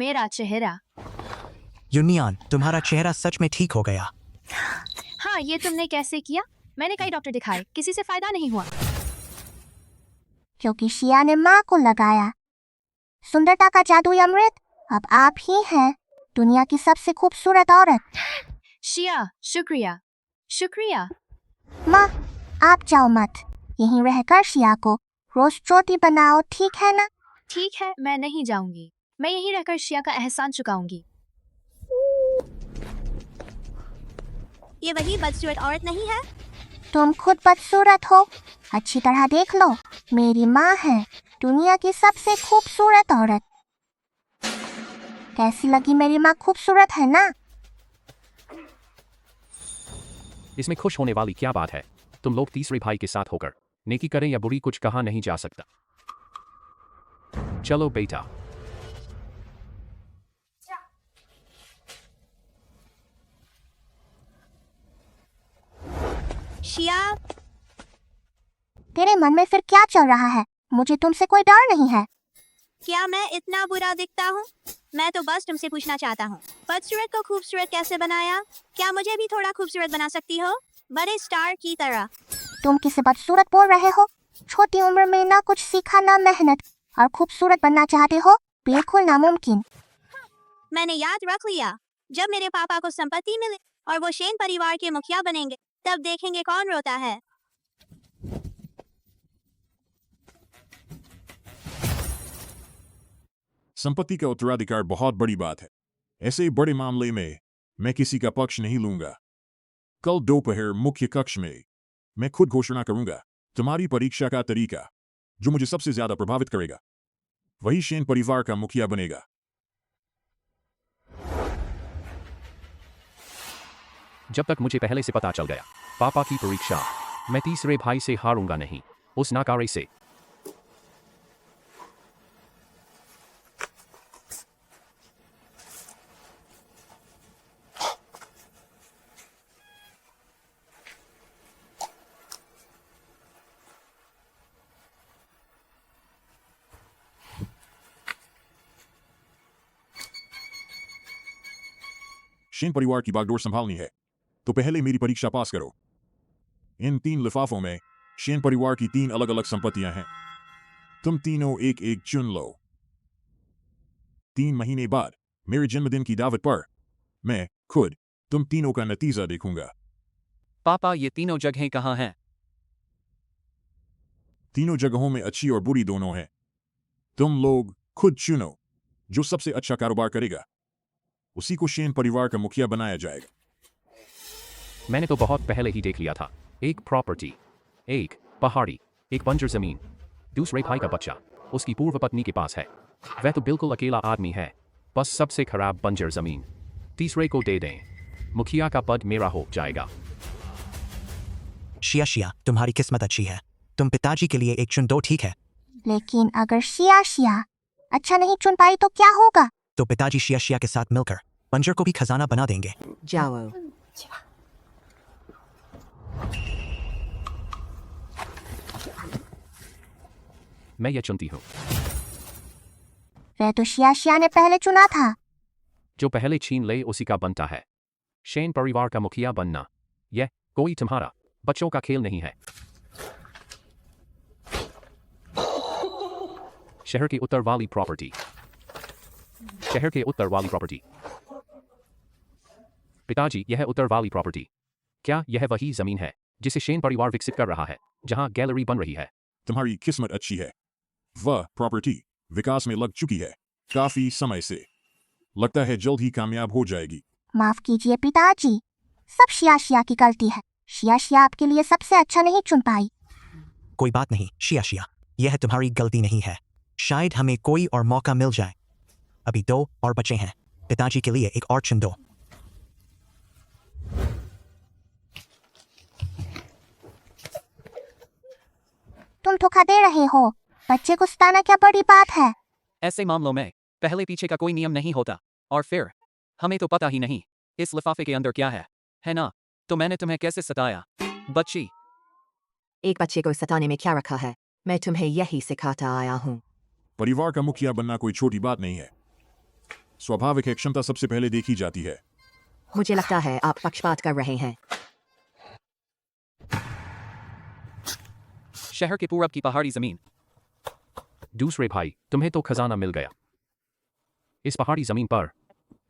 मेरा चेहरा। यूनियन, तुम्हारा चेहरा सच में ठीक हो गया। हाँ, ये तुमने कैसे किया? मैंने कई डॉक्टर दिखाए, किसी से फायदा नहीं हुआ। क्योंकि शिया ने माँ को लगाया। सुंदरता का जादू अमृत, अब आप ही हैं दुनिया की सबसे खूबसूरत औरत। शिया, शुक्रिया। शुक्रिया। माँ, आप जाओ मत, यहीं रहकर शिया को रोज रोटी बनाओ, ठीक है ना? ठीक है, मैं नहीं जाऊंगी। मैं यहीं रहकर शिया का एहसान चुकाऊंगी। ये वही बदसूरत औरत नहीं है? तुम खुद बदसूरत हो, अच्छी तरह देख लो। मेरी माँ है दुनिया की सबसे खूबसूरत औरत। कैसी लगी मेरी माँ? खूबसूरत है ना? इसमें खुश होने वाली क्या बात है? तुम लोग तीसरे भाई के साथ होकर नेकी करें या बुरी कुछ कहा नहीं जा सकता। चलो बेटा। शिया, तेरे मन में फिर क्या चल रहा है? मुझे तुमसे कोई डर नहीं है। क्या मैं इतना बुरा दिखता हूँ? मैं तो बस तुमसे पूछना चाहता हूँ, बदसूरत को खूबसूरत कैसे बनाया? क्या मुझे भी थोड़ा खूबसूरत बना सकती हो, बड़े स्टार की तरह? तुम किसे बदसूरत बोल रहे हो? छोटी उम्र में ना कुछ सीखा ना मेहनत, और खूबसूरत बनना चाहते हो? बिल्कुल नामुमकिन। मैंने याद रख लिया, जब मेरे पापा को संपत्ति मिले और वो शेन परिवार के मुखिया बनेंगे, तब देखेंगे कौन रोता है। संपत्ति का उत्तराधिकार बहुत बड़ी बात है। ऐसे बड़े मामले में मैं किसी का पक्ष नहीं लूंगा। कल दोपहर मुख्य कक्ष में मैं खुद घोषणा करूंगा तुम्हारी परीक्षा का तरीका। जो मुझे सबसे ज्यादा प्रभावित करेगा वही शेन परिवार का मुखिया बनेगा। जब तक मुझे पहले से पता चल गया पापा की परीक्षा, मैं तीसरे भाई से हारूंगा नहीं, उस नाकारे से। शेन परिवार की बागडोर संभालनी है तो पहले मेरी परीक्षा पास करो। इन 3 लिफाफों में शेन परिवार की 3 अलग अलग संपत्तियां हैं। तुम तीनों एक एक चुन लो। 3 महीने बाद मेरे जन्मदिन की दावत पर मैं खुद तुम तीनों का नतीजा देखूंगा। पापा, ये तीनों जगहें कहाँ हैं? तीनों जगहों में अच्छी और बुरी दोनों हैं। तुम लोग खुद चुनो। जो सबसे अच्छा कारोबार करेगा उसी को शेन परिवार का मुखिया बनाया जाएगा। मैंने तो बहुत पहले ही देख लिया था। एक प्रॉपर्टी, एक पहाड़ी, एक बंजर जमीन। दूसरे भाई का बच्चा उसकी पूर्व पत्नी के पास है। वह तो बिल्कुल अकेला आदमी है, बस सबसे खराब बंजर जमीन। तीसरे को दे दें, मुखिया का पद मेरा हो जाएगा। शिया शिया, तुम्हारी किस्मत अच्छी है। तुम पिताजी के लिए एक चुन दो, ठीक है? लेकिन अगर शिया शिया अच्छा नहीं चुन पाई तो क्या होगा? तो पिताजी शिया शिया के साथ मिलकर बंजर को भी खजाना बना देंगे। जाओ। मैं ये चुनती हूँ। वह तो शिया शिया ने पहले चुना था। जो पहले छीन ले उसी का बनता है। शेन परिवार का मुखिया बनना यह कोई तुम्हारा बच्चों का खेल नहीं है। शहर के उत्तर वाली प्रॉपर्टी। शहर के उत्तर वाली प्रॉपर्टी। पिताजी, यह उत्तर वाली प्रॉपर्टी। क्या यह वही जमीन है जिसे शेन परिवार विकसित कर रहा है, जहां गैलरी बन रही है? तुम्हारी किस्मत अच्छी है। वह प्रॉपर्टी विकास में लग चुकी है काफी समय से। लगता है जल्द ही कामयाब हो जाएगी। माफ कीजिए पिताजी, सब शिया शिया की गलती है। शिया शिया आपके लिए सबसे अच्छा नहीं चुन पाई। कोई बात नहीं शिया शिया, यह तुम्हारी गलती नहीं है। शायद हमें कोई और मौका मिल जाए। अभी 2 और बचे हैं। पिताजी के लिए एक और चुन दो। तुम धोखा दे रहे हो। बच्चे को सताना क्या बड़ी बात है? ऐसे मामलों में पहले पीछे का कोई नियम नहीं होता। और फिर हमें तो पता ही नहीं इस लिफाफे के अंदर क्या है ना? तो मैंने तुम्हें कैसे सताया, बच्ची? एक बच्चे को सताने में क्या रखा है? मैं तुम्हें यही सिखाता आया हूँ। परिवार का मुखिया बनना कोई छोटी बात नहीं है। स्वाभाविक है क्षमता सबसे पहले देखी जाती है। मुझे लगता है आप पक्षपात कर रहे हैं। शहर के पूरब की पहाड़ी जमीन। दूसरे भाई, तुम्हें तो खजाना मिल गया। इस पहाड़ी जमीन पर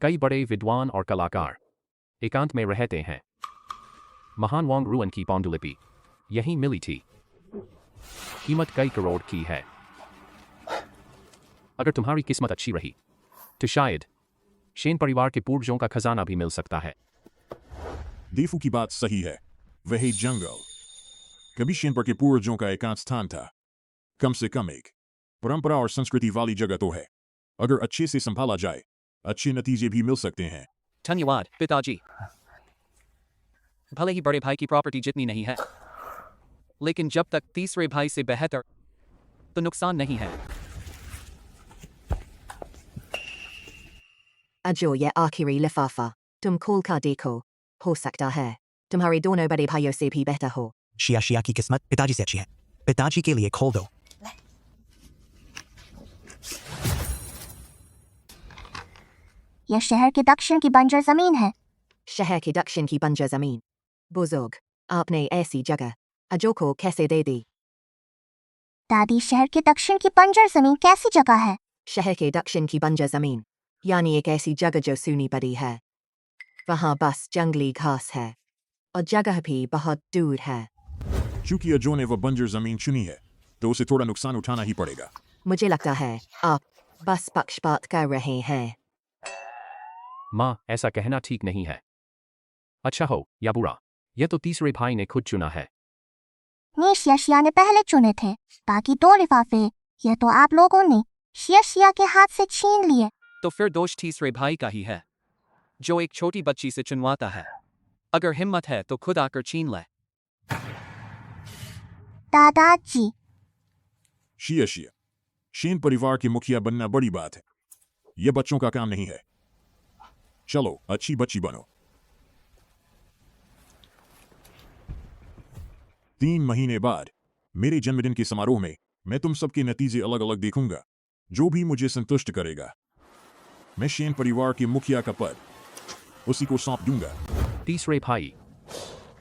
कई बड़े विद्वान और कलाकार एकांत में रहते हैं। महान वांग रुअन की पांडुलिपि यहीं मिली थी। कीमत कई करोड़ की है। अगर तुम्हारी किस्मत अच्छी रही तो शायद शेन परिवार के पूर्वजों का खजाना भी मिल सकता है। देफू की बात सही है। वही जंगल कभी शेनपर के पूर्वजों का एकांत स्थान था। कम से कम एक परंपरा और संस्कृति वाली जगह तो है। अगर अच्छे से संभाला जाए अच्छे नतीजे भी मिल सकते हैं। धन्यवाद पिताजी। भले ही बड़े भाई की प्रॉपर्टी जितनी नहीं है, लेकिन जब तक तीसरे भाई से बेहतर तो नुकसान नहीं है। अजो ये आखिरी लिफाफा तुम खोल कर देखो। हो सकता है तुम्हारे दोनों बड़े भाइयों से भी बेहतर हो। शिया की किस्मत पिताजी से अच्छी है। पिताजी के लिए खोल दो। यह शहर के दक्षिण की बंजर जमीन है। शहर के दक्षिण की बंजर जमीन। बुजुर्ग, आपने ऐसी जगह अजो को कैसे दे दी? दादी, शहर के दक्षिण की बंजर जमीन कैसी जगह है? शहर के दक्षिण की बंजर जमीन यानी एक ऐसी जगह जो सूनी पड़ी है। वहाँ बस जंगली घास है और जगह भी बहुत दूर है। चूंकि अजो ने वह बंजर जमीन चुनी है तो उसे थोड़ा नुकसान उठाना ही पड़ेगा। मुझे लगता है आप बस पक्षपात कर रहे हैं। माँ, ऐसा कहना ठीक नहीं है। अच्छा हो या बुरा, यह तो तीसरे भाई ने खुद चुना है। नहीं, शिया ने पहले चुने थे। बाकी 2 लिफाफे यह तो आप लोगों ने शिया के हाथ से छीन लिए। तो फिर दोष तीसरे भाई का ही है, जो एक छोटी बच्ची से चुनवाता है। अगर हिम्मत है तो खुद आकर छीन ले। दादाजी, शिया शेन परिवार के मुखिया बनना बड़ी बात है। यह बच्चों का काम नहीं है। चलो अच्छी बच्ची बनो। 3 महीने बाद मेरे जन्मदिन के समारोह में मैं तुम सबके नतीजे अलग अलग देखूंगा। जो भी मुझे संतुष्ट करेगा मैं शेन परिवार के मुखिया का पद उसी को सौंप दूंगा। तीसरे भाई,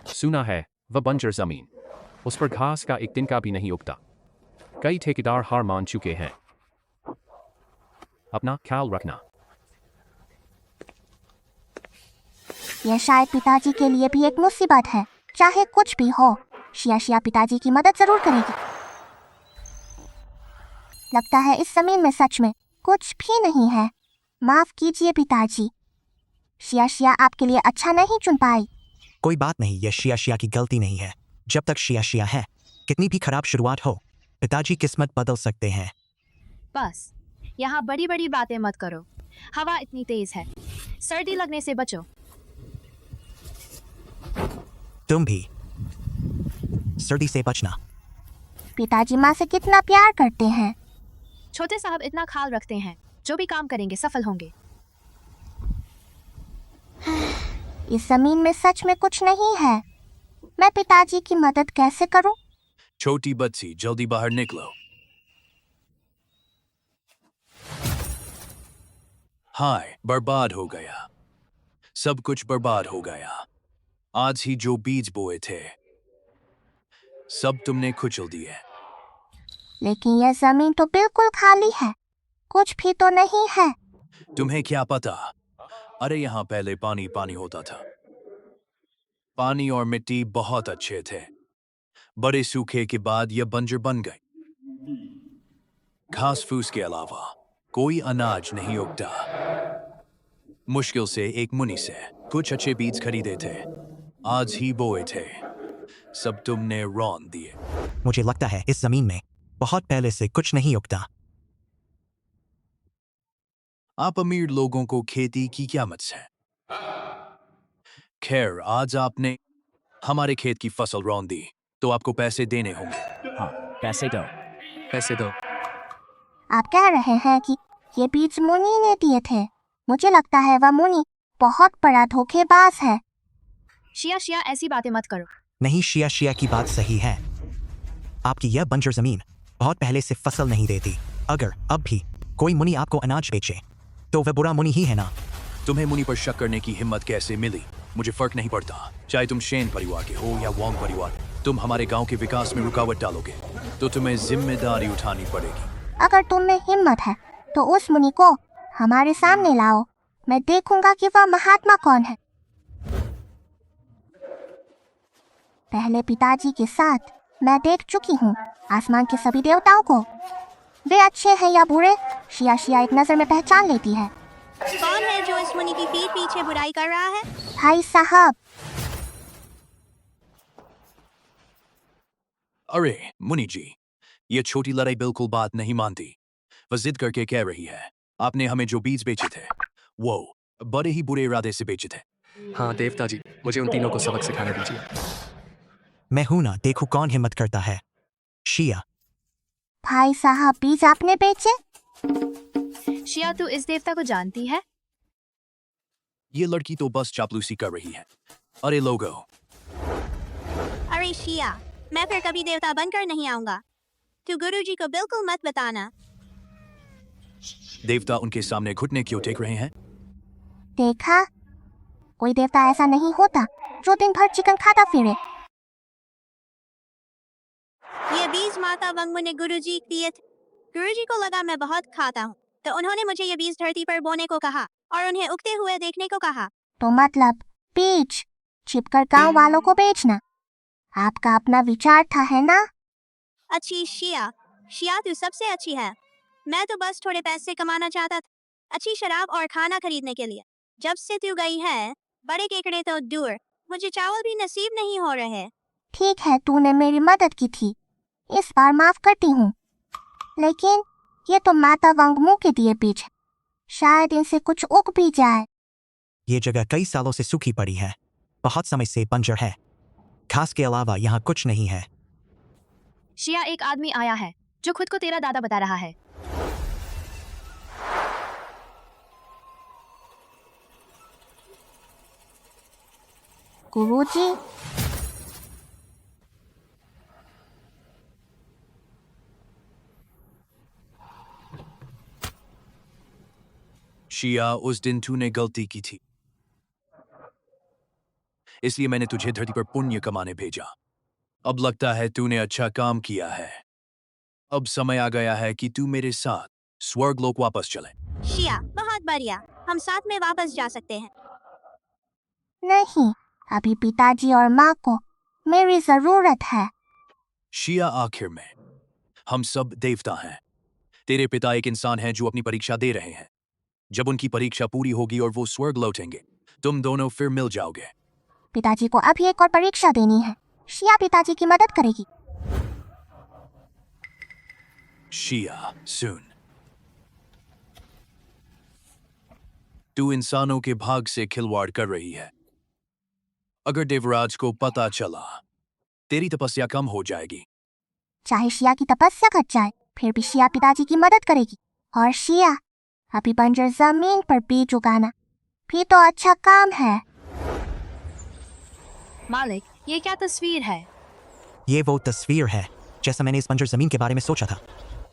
सुना है वह बंजर जमीन, उस पर घास का एक तिनका भी नहीं उगता। कई ठेकेदार हार मान चुके हैं। अपना ख्याल रखना। यह शायद पिताजी के लिए भी एक मुसीबत है। चाहे कुछ भी हो, शिया पिताजी की मदद जरूर करेगी। लगता है इस जमीन में सच में कुछ भी नहीं है। माफ कीजिए पिताजी, शिया आपके लिए अच्छा नहीं चुन पाई। कोई बात नहीं, यह शिया की गलती नहीं है। जब तक शिया है, कितनी भी खराब शुरुआत हो, पिताजी किस्मत बदल सकते हैं। बस यहाँ बड़ी बड़ी बातें मत करो। हवा इतनी तेज है, सर्दी लगने से बचो। तुम भी सर्दी से बचना। पिताजी माँ से कितना प्यार करते हैं। छोटे साहब इतना ख्याल रखते हैं, जो भी काम करेंगे सफल होंगे। इस जमीन में सच में कुछ नहीं है। मैं पिताजी की मदद कैसे करूं? छोटी बच्ची, जल्दी बाहर निकलो। हाय, बर्बाद हो गया। सब कुछ बर्बाद हो गया। आज ही जो बीज बोए थे सब तुमने कुचल दिए। लेकिन यह जमीन तो बिल्कुल खाली है, कुछ भी तो नहीं है। तुम्हें क्या पता? अरे यहाँ पहले पानी पानी होता था। पानी और मिट्टी बहुत अच्छे थे। बड़े सूखे के बाद यह बंजर बन गए। घास फूस के अलावा कोई अनाज नहीं उगता। मुश्किल से एक मुनि से कुछ अच्छे बीज खरीदे थे, आज ही बोए थे। सब तुमने रौन दिए। मुझे लगता है इस जमीन में बहुत पहले से कुछ नहीं उगता। आप अमीर लोगों को खेती की क्या मत है? खैर, आज आपने हमारे खेत की फसल रौन दी तो आपको पैसे देने होंगे। हाँ, पैसे दो। पैसे दो। आप कह रहे हैं कि ये बीज मुनि ने दिए थे? मुझे लगता है वह मुनि बहुत बड़ा धोखेबाज है। शिया ऐसी बातें मत करो। नहीं, शिया की बात सही है। आपकी यह बंजर जमीन बहुत पहले से फसल नहीं देती। अगर अब भी कोई मुनि आपको अनाज बेचे तो वह बुरा मुनि ही है ना। तुम्हें मुनि पर शक करने की हिम्मत कैसे मिली? मुझे फर्क नहीं पड़ता, चाहे तुम शेन परिवार के हो या वोंग परिवार। तुम हमारे गांव के विकास में रुकावट डालोगे तो तुम्हें जिम्मेदारी उठानी पड़ेगी। अगर तुम में हिम्मत है तो उस मुनि को हमारे सामने लाओ, मैं देखूंगा कि वह महात्मा कौन है। पहले पिताजी के साथ मैं देख चुकी हूँ आसमान के सभी देवताओं को। वे अच्छे हैं या बुरे, शिया शिया एक नजर में पहचान लेती है। कौन है जो इस मुनि की पीठ पीछे बुराई कर रहा है? भाई साहब। अरे मुनि जी, ये छोटी लड़ाई बिल्कुल बात नहीं मानती। वह जिद करके कह रही है आपने हमें जो बीज बेचे थे वो बड़े ही बुरे इरादे से बेचे थे। हाँ देवता जी, मुझे उन तीनों को सबक सिखाने दीजिए। मैं हूं ना, देखो कौन हिम्मत करता है। शिया। भाई साहब, बीज आपने बेचे? शिया, तू इस देवता को जानती है? ये लड़की तो बस चापलूसी कर रही है। अरे लोगो। अरे शिया, मैं फिर कभी देवता बनकर नहीं आऊंगा। तू गुरुजी को बिल्कुल मत बताना। देवता उनके सामने घुटने क्यों टेक रहे हैं? देखा, कोई देवता ऐसा नहीं होता जो दिन भर चिकन खाता फिरे। ये बीज माता वंगमू ने गुरुजी को दिए थे। गुरुजी को लगा मैं बहुत खाता हूँ, तो उन्होंने मुझे ये बीज धरती पर बोने को कहा और उन्हें उगते हुए देखने को कहा। तो मतलब बीज छिपकर गांव वालों को बेचना आपका अपना विचार था, है ना? अच्छी शिया, शिया तू सबसे अच्छी है। मैं तो बस थोड़े पैसे कमाना चाहता था, अच्छी शराब और खाना खरीदने के लिए। जब से तू गई है, बड़े केकड़े तो दूर, मुझे चावल भी नसीब नहीं हो रहे। ठीक है, तूने मेरी मदद की थी, इस बार माफ करती हूँ। लेकिन ये तो माता वंगमू के दिए बीज है, शायद इनसे कुछ उग भी जाए। ये जगह कई सालों से सूखी पड़ी है, बहुत समय से बंजर है। घास के अलावा यहाँ कुछ नहीं है। शिया, एक आदमी आया है जो खुद को तेरा दादा बता रहा है। गुरुजी, शिया, उस दिन तूने गलती की थी, इसलिए मैंने तुझे धरती पर पुण्य कमाने भेजा। अब लगता है तूने अच्छा काम किया है। अब समय आ गया है कि तू मेरे साथ स्वर्गलोक वापस चले। शिया, बहुत बढ़िया, हम साथ में वापस जा सकते हैं। नहीं, अभी पिताजी और माँ को मेरी जरूरत है। शिया, आखिर में हम सब देवता हैं। तेरे पिता एक इंसान हैं जो अपनी परीक्षा दे रहे हैं। जब उनकी परीक्षा पूरी होगी और वो स्वर्ग लौटेंगे, तुम दोनों फिर मिल जाओगे। पिताजी को अभी एक और परीक्षा देनी है। शिया पिताजी की मदद करेगी। शिया, सुन, तू इंसानों के भाग से खिलवाड़ कर रही है। अगर देवराज को पता चला, तेरी तपस्या कम हो जाएगी। चाहे शिया की तपस्या घट जाए, फिर भी शिया पिताजी की मदद करेगी। और शिया, अभी बंजर जमीन पर बीज उगाना भी तो अच्छा काम है। मालिक, ये क्या तस्वीर है? ये वो तस्वीर है जैसा मैंने इस बंजर जमीन के बारे में सोचा था।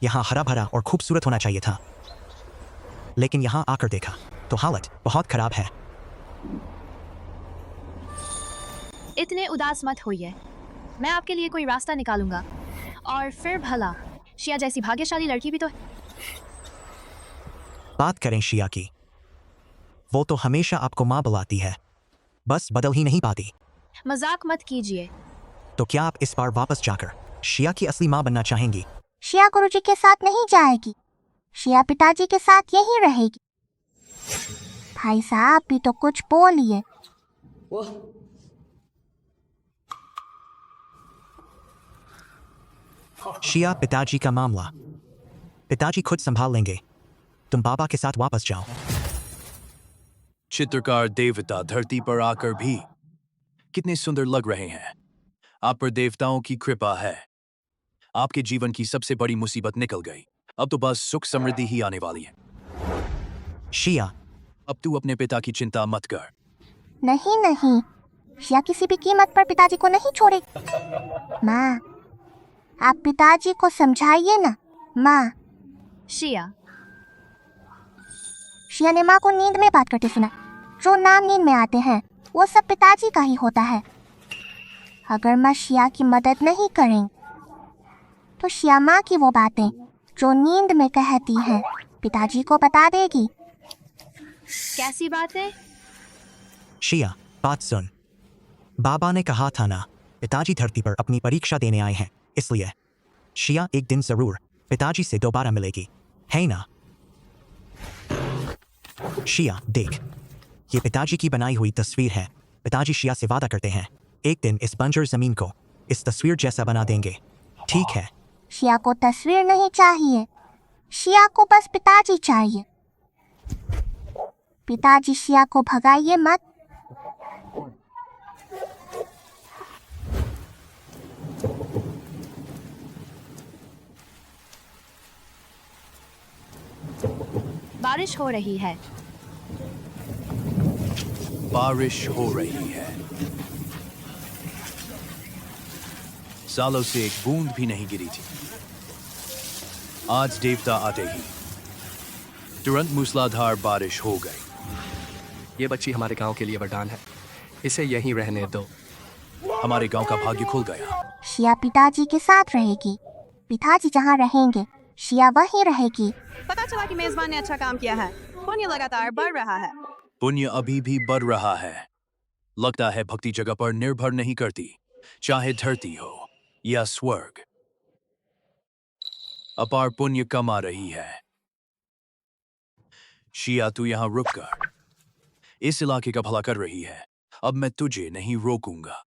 यहाँ हरा भरा और खूबसूरत होना चाहिए था, लेकिन यहाँ आकर देखा तो हालत बहुत खराब है। इतने उदास मत होइए, मैं आपके लिए कोई रास्ता निकालूंगा। और फिर भला शिया जैसी भाग्यशाली लड़की भी तो है। बात करें शिया की, वो तो हमेशा आपको माँ बुलाती है, बस बदल ही नहीं पाती। मजाक मत कीजिए। तो क्या आप इस बार वापस जाकर शिया की असली माँ बनना चाहेंगी? शिया गुरुजी के साथ नहीं जाएगी, शिया पिताजी के साथ यहीं रहेगी। भाई साहब भी तो कुछ बोलिए। शिया, पिताजी का मामला पिताजी खुद संभाल लेंगे, तुम बाबा के साथ वापस जाओ। चित्रकार देवता धरती पर आकर भी कितने सुंदर लग रहे हैं। आप पर देवताओं की कृपा है। आपके जीवन की सबसे बड़ी मुसीबत निकल गई, अब तो बस सुख समृद्धि ही आने वाली है। शिया, अब तू अपने पिता की चिंता मत कर। नहीं नहीं, शिया किसी भी कीमत पर पिताजी को नहीं छोड़ेगी। माँ, आप पिताजी को समझाइए ना। माँ। शिया। शिया ने माँ को नींद में बात करते सुना। जो नाम नींद में आते हैं वो सब पिताजी का ही होता है। अगर माँ शिया की मदद नहीं करें तो शिया माँ की वो बातें जो नींद में कहती हैं पिताजी को बता देगी। कैसी बात है? शिया, बात सुन। बाबा ने कहा था ना, पिताजी धरती पर अपनी परीक्षा देने आए हैं, इसलिए शिया एक दिन जरूर पिताजी से दोबारा मिलेगी, है ना? शिया देख, ये पिताजी की बनाई हुई तस्वीर है। पिताजी शिया से वादा करते हैं एक दिन इस बंजर जमीन को इस तस्वीर जैसा बना देंगे, ठीक है? शिया को तस्वीर नहीं चाहिए, शिया को बस पिताजी चाहिए। पिताजी शिया को भगाइए मत। बारिश हो रही है। बारिश हो रही है। सालों से एक बूंद भी नहीं गिरी थी। आज देवता आते ही तुरंत मूसलाधार बारिश हो गई। ये बच्ची हमारे गांव के लिए वरदान है, इसे यहीं रहने दो। हमारे गांव का भाग्य खुल गया। शिया पिताजी के साथ रहेगी। पिताजी जहाँ रहेंगे शिया वहीं रहेगी। पता चला कि मेजबान ने अच्छा काम किया है। पुण्य लगातार बढ़ रहा है। पुण्य अभी भी बढ़ रहा है। लगता है भक्ति जगह पर निर्भर नहीं करती, चाहे धरती हो या स्वर्ग। अपार पुण्य कमा रही है। शिया, तू यहां रुक कर इस इलाके का भला कर रही है। अब मैं तुझे नहीं रोकूंगा।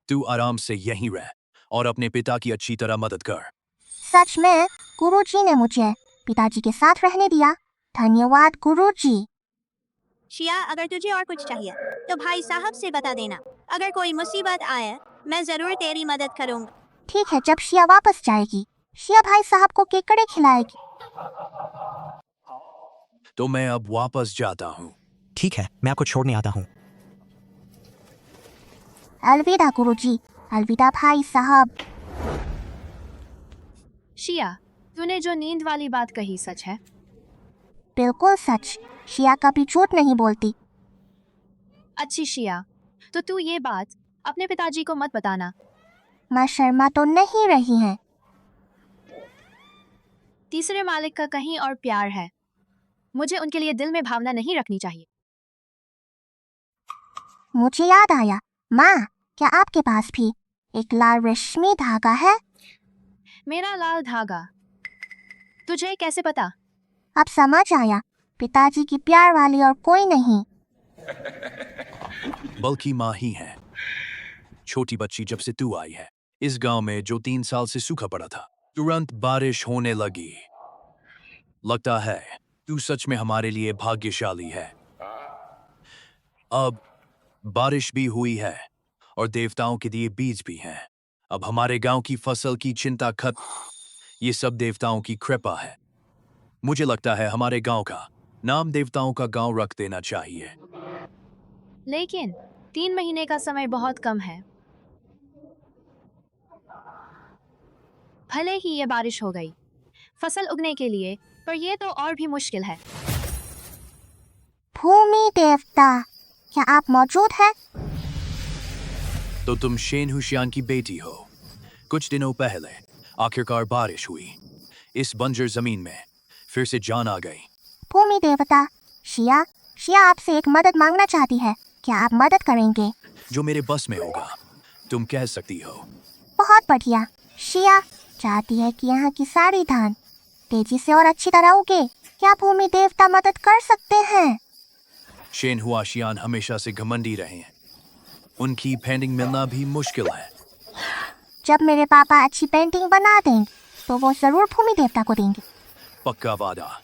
तू आराम से यहीं रह और अपने पिता की अच्छी तरह मदद कर। सच में गुरुजी ने मुझे पिताजी के साथ रहने दिया। धन्यवाद गुरुजी। शिया, अगर तुझे और कुछ चाहिए तो भाई साहब से बता देना। अगर कोई मुसीबत आए मैं जरूर तेरी मदद करूंगा। ठीक है, जब शिया वापस जाएगी शिया भाई साहब को केकड़े खिलाएगी। तो मैं अब वापस जाता हूँ। ठीक है, मैं आपको छोड़ने आता हूँ। अलविदा गुरुजी, अलविदा भाई साहब। शिया, तूने जो नींद वाली बात कही सच है? बिल्कुल सच। शिया कभी झूठ नहीं बोलती। अच्छी शिया, तो तू ये बात अपने पिताजी को मत बताना। माँ शर्मा तो नहीं रही हैं। तीसरे मालिक का कहीं और प्यार है। मुझे उनके लिए दिल में भावना नहीं रखनी चाहिए। मुझे याद आया, माँ, क्या आपके पास भी एक लाल रेशमी धागा है? मेरा लाल धागा? तुझे कैसे पता? अब समझ आया, पिताजी की प्यार वाली और कोई नहीं बल्कि माँ ही है। छोटी बच्ची जब से तू आई है इस गांव में, जो 3 साल से सूखा पड़ा था, तुरंत बारिश होने लगी। लगता है तू सच में हमारे लिए भाग्यशाली है। अब बारिश भी हुई है और देवताओं के दिए बीज भी हैं। अब हमारे गांव की फसल की चिंता खत्म। ये सब देवताओं की कृपा है। मुझे लगता है हमारे गांव का नाम देवताओं का गांव रख देना चाहिए। लेकिन 3 महीने का समय बहुत कम है। भले ही ये बारिश हो गई फसल उगने के लिए, पर यह तो और भी मुश्किल है। भूमि देवता, क्या आप मौजूद हैं? तो तुम शेन हुशियान की बेटी हो। कुछ दिनों पहले आखिरकार बारिश हुई। इस बंजर जमीन में फिर से जान आ गई। भूमि देवता, शिया आपसे एक मदद मांगना चाहती है। क्या आप मदद करेंगे? जो मेरे बस में होगा तुम कह सकती हो। बहुत बढ़िया। शिया चाहती है कि यहाँ की सारी धान तेजी से और अच्छी तरह उगे। क्या भूमि देवता मदद कर सकते हैं? शेन हुआशियान हमेशा से घमंडी रहे हैं। उनकी पेंटिंग मिलना भी मुश्किल है। जब मेरे पापा अच्छी पेंटिंग बना देंगे तो वो जरूर भूमि देवता को देंगे। पक्का वादा।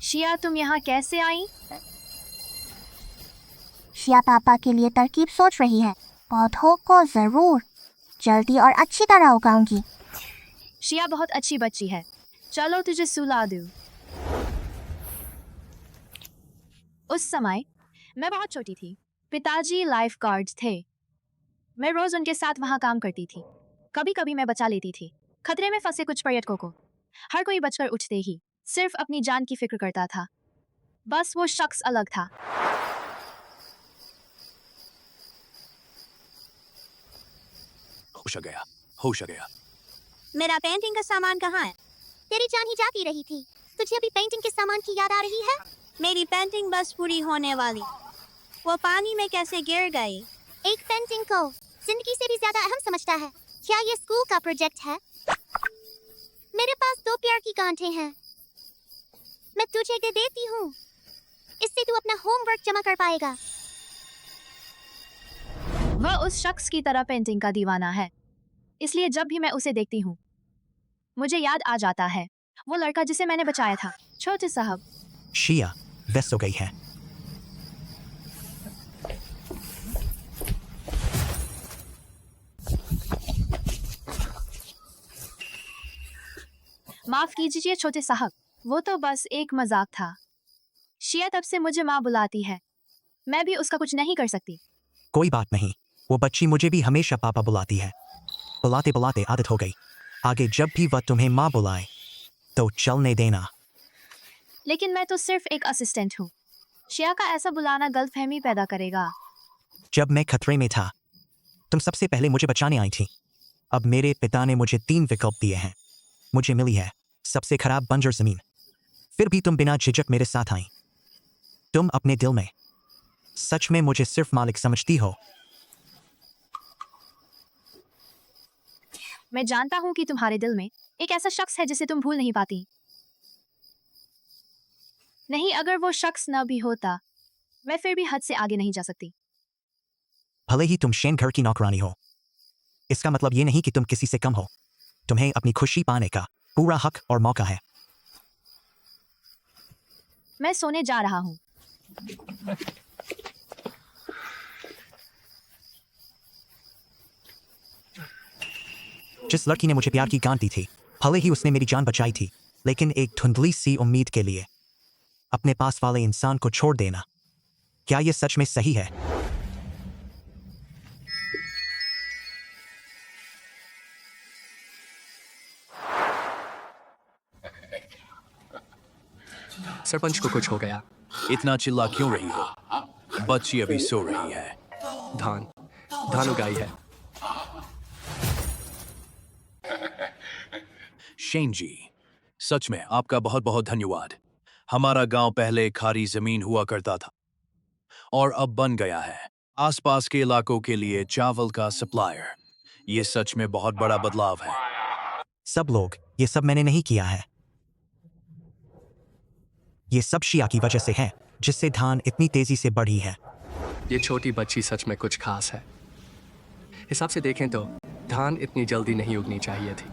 शिया, तुम यहाँ कैसे आई? शिया पापा के लिए तरकीब सोच रही है। पौधों को जरूर जल्दी और अच्छी तरह उगाऊंगी। शिया बहुत अच्छी बच्ची है। चलो तुझे सुला दूं। उस समय मैं बहुत छोटी थी। पिताजी लाइफ गार्ड थे। मैं रोज उनके साथ वहां काम करती थी। कभी कभी मैं बचा लेती थी खतरे में फंसे कुछ पर्यटकों को। हर कोई बचकर उठते ही सिर्फ अपनी जान की फिक्र करता था। बस वो शख्स अलग था। होश आ गया, होश आ गया। मेरा पेंटिंग का सामान कहाँ है? तेरी जान ही जाती रही थी। तुझे अभी पेंटिंग के सामान की याद आ रही है? मेरी पेंटिंग बस पूरी होने वाली। वो पानी में कैसे गिर गई? एक पेंटिंग को जिंदगी से भी ज्यादा अहम समझता है। क्या ये स्कूल का प्रोजेक्ट है? मेरे पास 2 प्यार की गांठें हैं। मैं तुझे दे देती हूँ। इससे तू अपना होमवर्क जमा कर पाएगा। वह उस शख्स की तरह पेंटिंग का दीवाना है, इसलिए जब भी मैं उसे देखती हूँ मुझे याद आ जाता है वो लड़का जिसे मैंने बचाया था। छोटे साहब। शिया व्यस्त हो गई है। माफ कीजिए छोटे साहब, वो तो बस एक मजाक था। शिया तब से मुझे माँ बुलाती है। मैं भी उसका कुछ नहीं कर सकती। कोई बात नहीं, वो बच्ची मुझे भी हमेशा पापा बुलाती है। बुलाते बुलाते आदत हो गई। आगे जब भी वह तुम्हें माँ बुलाए तो चलने देना। लेकिन मैं तो सिर्फ एक असिस्टेंट हूँ। शिया का ऐसा बुलाना गलतफहमी पैदा करेगा। जब मैं खतरे में था तुम सबसे पहले मुझे बचाने आई थी। अब मेरे पिता ने मुझे 3 विकल्प दिए हैं। मुझे मिली है सबसे खराब बंजर जमीन, फिर भी तुम बिना झिझक मेरे साथ आई। तुम अपने दिल में सच में मुझे सिर्फ मालिक समझती हो। मैं जानता हूँ कि तुम्हारे दिल में एक ऐसा शख्स है जिसे तुम भूल नहीं पाती। नहीं, अगर वो शख्स न भी होता मैं फिर भी हद से आगे नहीं जा सकती। भले ही तुम शेन घर की नौकरानी हो, इसका मतलब ये नहीं कि तुम किसी से कम हो। तुम्हें अपनी खुशी पाने का पूरा हक और मौका है। मैं सोने जा रहा हूँ। जिस लड़की ने मुझे प्यार की गांठ दी थी, भले ही उसने मेरी जान बचाई थी, लेकिन एक धुंधली सी उम्मीद के लिए अपने पास वाले इंसान को छोड़ देना, क्या यह सच में सही है? सरपंच को कुछ हो गया। इतना चिल्ला क्यों रही हो? बच्ची अभी सो रही है। धान उगाई है। शेन जी, सच में आपका बहुत बहुत धन्यवाद। हमारा गांव पहले खारी जमीन हुआ करता था और अब बन गया है आसपास के इलाकों के लिए चावल का सप्लायर। ये सच में बहुत बड़ा बदलाव है। सब लोग, ये सब मैंने नहीं किया है। ये सब शिया की वजह से है, जिससे धान इतनी तेजी से बढ़ी है। ये छोटी बच्ची सच में कुछ खास है। हिसाब से देखें तो धान इतनी जल्दी नहीं उगनी चाहिए थी,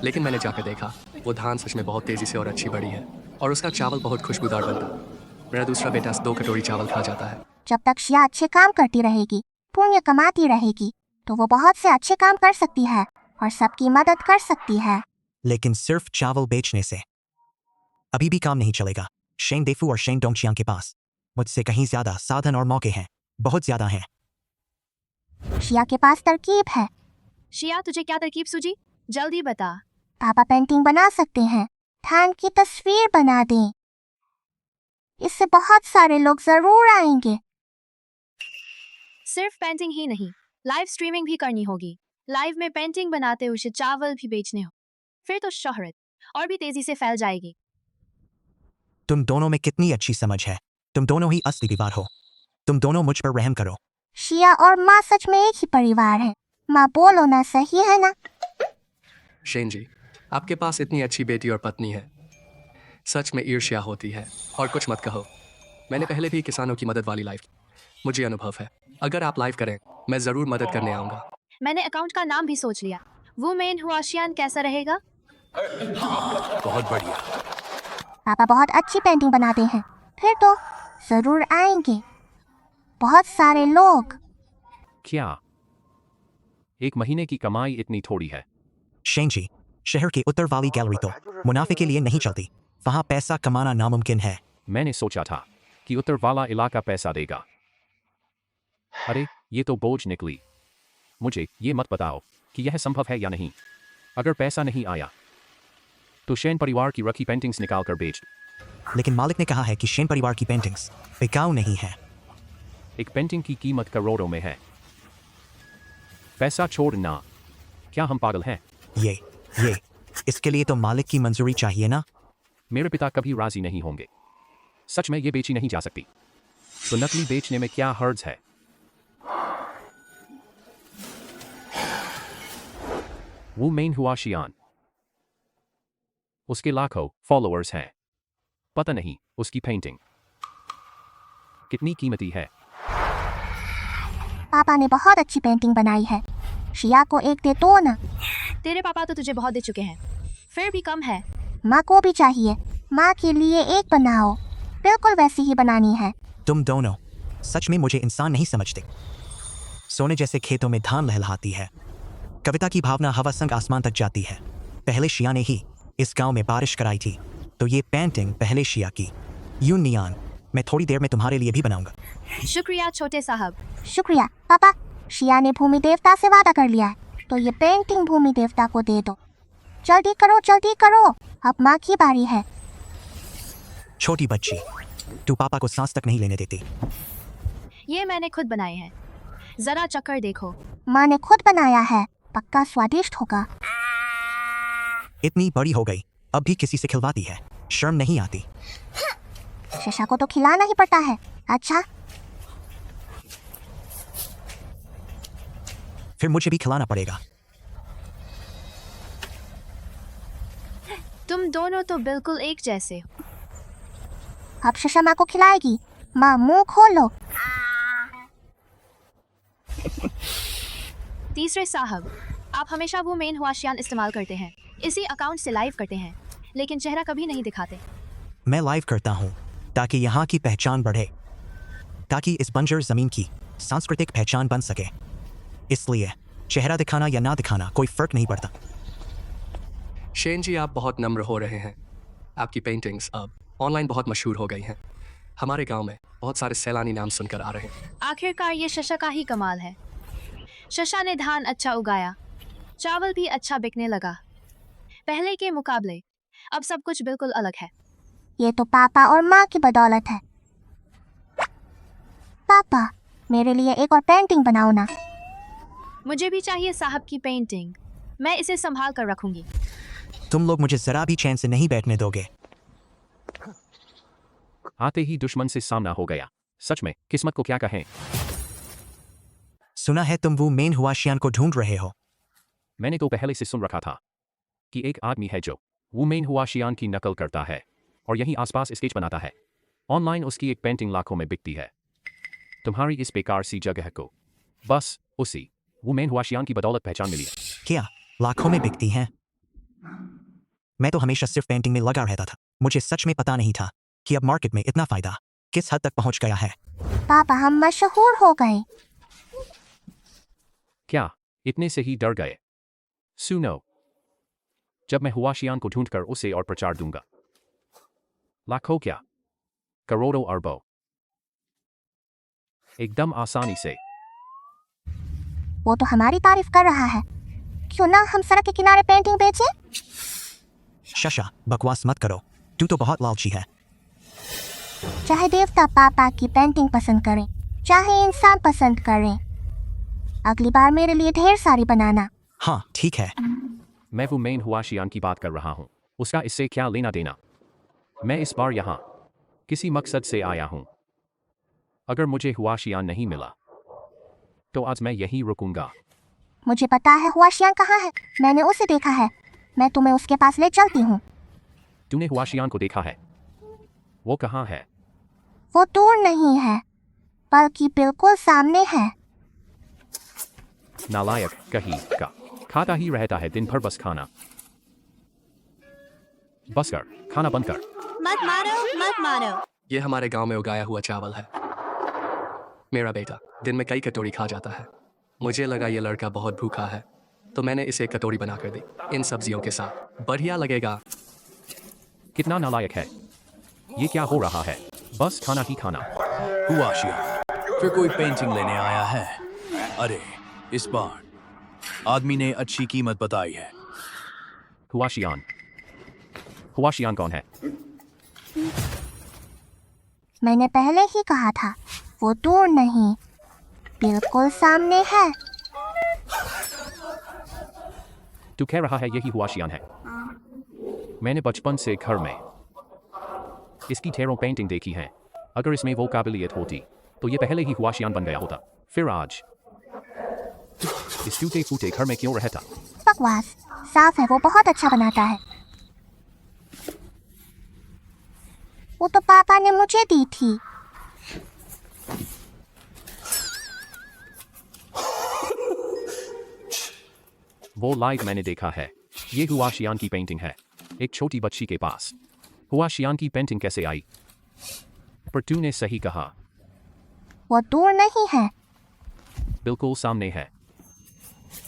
लेकिन मैंने जाकर देखा वो धान सच में बहुत तेजी से और अच्छी बढ़ी है और उसका चावल बहुत खुशबूदार बनता। मेरा दूसरा बेटा 2 कटोरी चावल खा जाता है। जब तक शिया अच्छे काम करती रहेगी, पुण्य कमाती रहेगी, तो वो बहुत से अच्छे काम कर सकती है और सबकी मदद कर सकती है। लेकिन सिर्फ चावल बेचने से अभी भी काम नहीं चलेगा। शेन देफू और शेन डोंगचियांग के पास मुझसे कहीं ज्यादा साधन और मौके हैं, बहुत ज्यादा हैं। शिया के पास तरकीब है। शिया, तुझे क्या तरकीब सूझी? जल्दी बता। पापा पेंटिंग बना सकते हैं। धान की तस्वीर बना दें, इससे बहुत सारे लोग जरूर आएंगे। सिर्फ पेंटिंग ही नहीं, लाइव स्ट्रीमिंग भी करनी होगी। लाइव में पेंटिंग बनाते हुए चावल भी बेचने हो, फिर तो शोहरत और भी तेजी से फैल जाएगी। तुम दोनों में कितनी अच्छी समझ है। तुम दोनों ही असली परिवार हो। तुम दोनों मुझ पर रहम करो। शिया और माँ सच में एक ही परिवार है। माँ बोलो ना, सही है ना? शेन जी, आपके पास इतनी अच्छी बेटी और पत्नी है। सच में ईर्ष्या होती है। और कुछ मत कहो, मैंने पहले भी किसानों की मदद वाली लाइव की, मुझे अनुभव है। अगर आप लाइव करें मैं ज़रूर मदद करने आऊँगा। मैंने अकाउंट का नाम भी सोच लिया। वुमेन हुआशियान कैसा रहेगा? बहुत बढ़िया। पापा बहुत अच्छी पेंटिंग बनाते हैं, फिर तो जरूर आएंगे बहुत सारे लोग। क्या 1 महीने की कमाई इतनी थोड़ी है? शेन जी, शहर के उत्तर वाली गैलरी तो मुनाफे के लिए नहीं चलती। वहाँ पैसा कमाना नामुमकिन है। मैंने सोचा था कि उत्तर वाला इलाका पैसा देगा। अरे ये तो बोझ निकली। मुझे ये मत बताओ कि यह संभव है या नहीं। अगर पैसा नहीं आया तो शेन परिवार की रखी पेंटिंग्स निकाल कर बेच। लेकिन मालिक ने कहा है कि शेन परिवार की पेंटिंग्स बिकाऊ नहीं है। एक पेंटिंग की कीमत करोड़ों में है। पैसा छोड़ ना, क्या हम पागल हैं? ये इसके लिए तो मालिक की मंजूरी चाहिए ना। मेरे पिता कभी राजी नहीं होंगे। सच में ये बेची नहीं जा सकती, तो नकली बेचने में क्या हर्ज है? वो मेन हुआ शियान, उसके लाखों फॉलोअर्स हैं। पता नहीं उसकी पेंटिंग कितनी कीमती है। पापा ने बहुत अच्छी पेंटिंग बनाई है, शिया को एक दे दो ना। तेरे पापा तो तुझे बहुत दे चुके हैं, फिर भी कम है। माँ को भी चाहिए, माँ के लिए एक बनाओ, बिल्कुल वैसी ही बनानी है। तुम दोनों सच में मुझे इंसान नहीं समझते। सोने जैसे खेतों में धान लहलहाती है, कविता की भावना हवा संग आसमान तक जाती है। पहले शिया ने ही इस गांव में बारिश कराई थी, तो ये पेंटिंग पहले शिया की। यूनियन मैं थोड़ी देर में तुम्हारे लिए भी बनाऊंगा। शुक्रिया छोटे साहब। शुक्रिया पापा। शिया ने भूमि देवता से वादा कर लिया है, तो ये पेंटिंग भूमि देवता को दे दो। जल्दी करो, अब माँ की बारी है। छोटी बच्ची, तू पापा को सांस तक नहीं लेने देती। ये मैंने खुद बनाए हैं, जरा चक्कर देखो। माँ ने खुद बनाया है, पक्का स्वादिष्ट होगा। इतनी बड़ी हो गई, अब भी किसी से खिलवाती है, शर्म नहीं आती। शशा को तो खिलाना ही पड़ता है। अच्छा, फिर मुझे भी खिलाना पड़ेगा। तुम दोनों तो बिल्कुल एक जैसे हो। अब शशा माँ को खिलाएगी। माँ मुंह खोलो। तीसरे साहब, आप हमेशा वो मेन हुआ शियान इस्तेमाल करते हैं, इसी अकाउंट से लाइव करते हैं, लेकिन चेहरा कभी नहीं दिखाते। मैं लाइव करता हूँ ताकि यहाँ की पहचान बढ़े, ताकि इस बंजर जमीन की सांस्कृतिक पहचान बन सके। इसलिए चेहरा दिखाना या ना दिखाना कोई फर्क नहीं पड़ता। शेन जी, आप बहुत नम्र हो रहे हैं। आपकी पेंटिंग्स अब ऑनलाइन बहुत मशहूर हो गई हैं। हमारे गांव में बहुत सारे सैलानी नाम सुनकर आ रहे हैं। आखिरकार ये शशा का ही कमाल है। शशा ने धान अच्छा उगाया, चावल भी अच्छा बिकने लगा। पहले के मुकाबले अब सब कुछ बिल्कुल अलग है। ये तो पापा और माँ की बदौलत है। पापा, मेरे लिए एक और पेंटिंग बनाओ ना। मुझे भी चाहिए साहब की पेंटिंग, मैं इसे संभाल कर रखूंगी। तुम लोग मुझे जरा भी चैन से नहीं बैठने दोगे। आते ही दुश्मन से सामना हो गया। सच में किस्मत को क्या कहें। सुना है तुम वो मेन हुआ शियान को ढूंढ रहे हो। मैंने तो पहले से सुन रखा था कि एक आदमी है जो वुमेन हुआ शियान की नकल करता है और यहीं आसपास स्केच बनाता है। ऑनलाइन उसकी एक पेंटिंग लाखों में बिकती है। तुम्हारी इस बेकार सी जगह को बस उसी वुमेन हुआ शियान की बदौलत पहचान मिली है। क्या लाखों में बिकती हैं? मैं तो हमेशा सिर्फ पेंटिंग में लगा रहता था। मुझे सच में पता नहीं था कि अब मार्केट में इतना फायदा किस हद तक पहुंच गया है। पापा, हम मशहूर हो गए। क्या इतने से ही डर गए? सुनो, जब मैं हुआ शियान को ढूंढकर उसे और प्रचार दूंगा, लाखों क्या करोड़ों अरबों एकदम आसानी से। वो तो हमारी तारीफ कर रहा है, क्यों ना हम सड़क के किनारे पेंटिंग बेचें? शशा, बकवास मत करो, तू तो बहुत लालची है। चाहे देवता पापा की पेंटिंग पसंद करें, चाहे इंसान पसंद करें, अगली बार मेरे लिए ढेर सारी बनाना। हाँ ठीक है। मैं वो मेन हुआ शियान की बात कर रहा हूँ, उसका इससे क्या लेना देना। मैं इस बार यहाँ किसी मकसद से आया हूँ। अगर मुझे हुआ शियान नहीं मिला तो आज मैं यहीं रुकूंगा। मुझे पता है हुआ शियान कहाँ है, मैंने उसे देखा है। मैं तुम्हें उसके पास ले चलती हूँ। तूने हुआ शियान को देखा है? वो कहाँ है? वो दूर नहीं है, बल्कि बिल्कुल सामने है। नालायक कहीं का, खाता ही रहता है दिन भर, बस खाना। बस कर, खाना बंद कर। मत मारो। ये हमारे गांव में उगाया हुआ चावल है। मेरा बेटा दिन में कई कटोरी खा जाता है। मुझे लगा ये लड़का बहुत भूखा है, तो मैंने इसे एक कटोरी बनाकर दी इन सब्जियों के साथ। बढ़िया लगेगा। कितना नालायक है, ये क्या हो रहा है? बस खाना ही खाना। हुआ शियान, फिर कोई पेंटिंग लेने आया है? अरे इस बार आदमी ने अच्छी कीमत बताई है। हुआ शियान, हुआशियान कौन है? मैंने पहले ही कहा था, वो दूर नहीं, बिल्कुल सामने है। तू कह रहा है यही हुआशियान है? मैंने बचपन से घर में इसकी ढेरों पेंटिंग देखी है। अगर इसमें वो काबिलियत होती तो ये पहले ही हुआशियान बन गया होता। फिर आज इस टूटे फूटे घर में क्यों रहता? बकवास, साफ है वो बहुत अच्छा बनाता है। वो तो पापा ने मुझे दी थी। वो लाइव मैंने देखा है। ये हुआशियान की पेंटिंग है, एक छोटी बच्ची के पास। हुआशियान की पेंटिंग कैसे आई? पर तूने सही कहा, वो दूर नहीं है। बिल्कुल सामने है।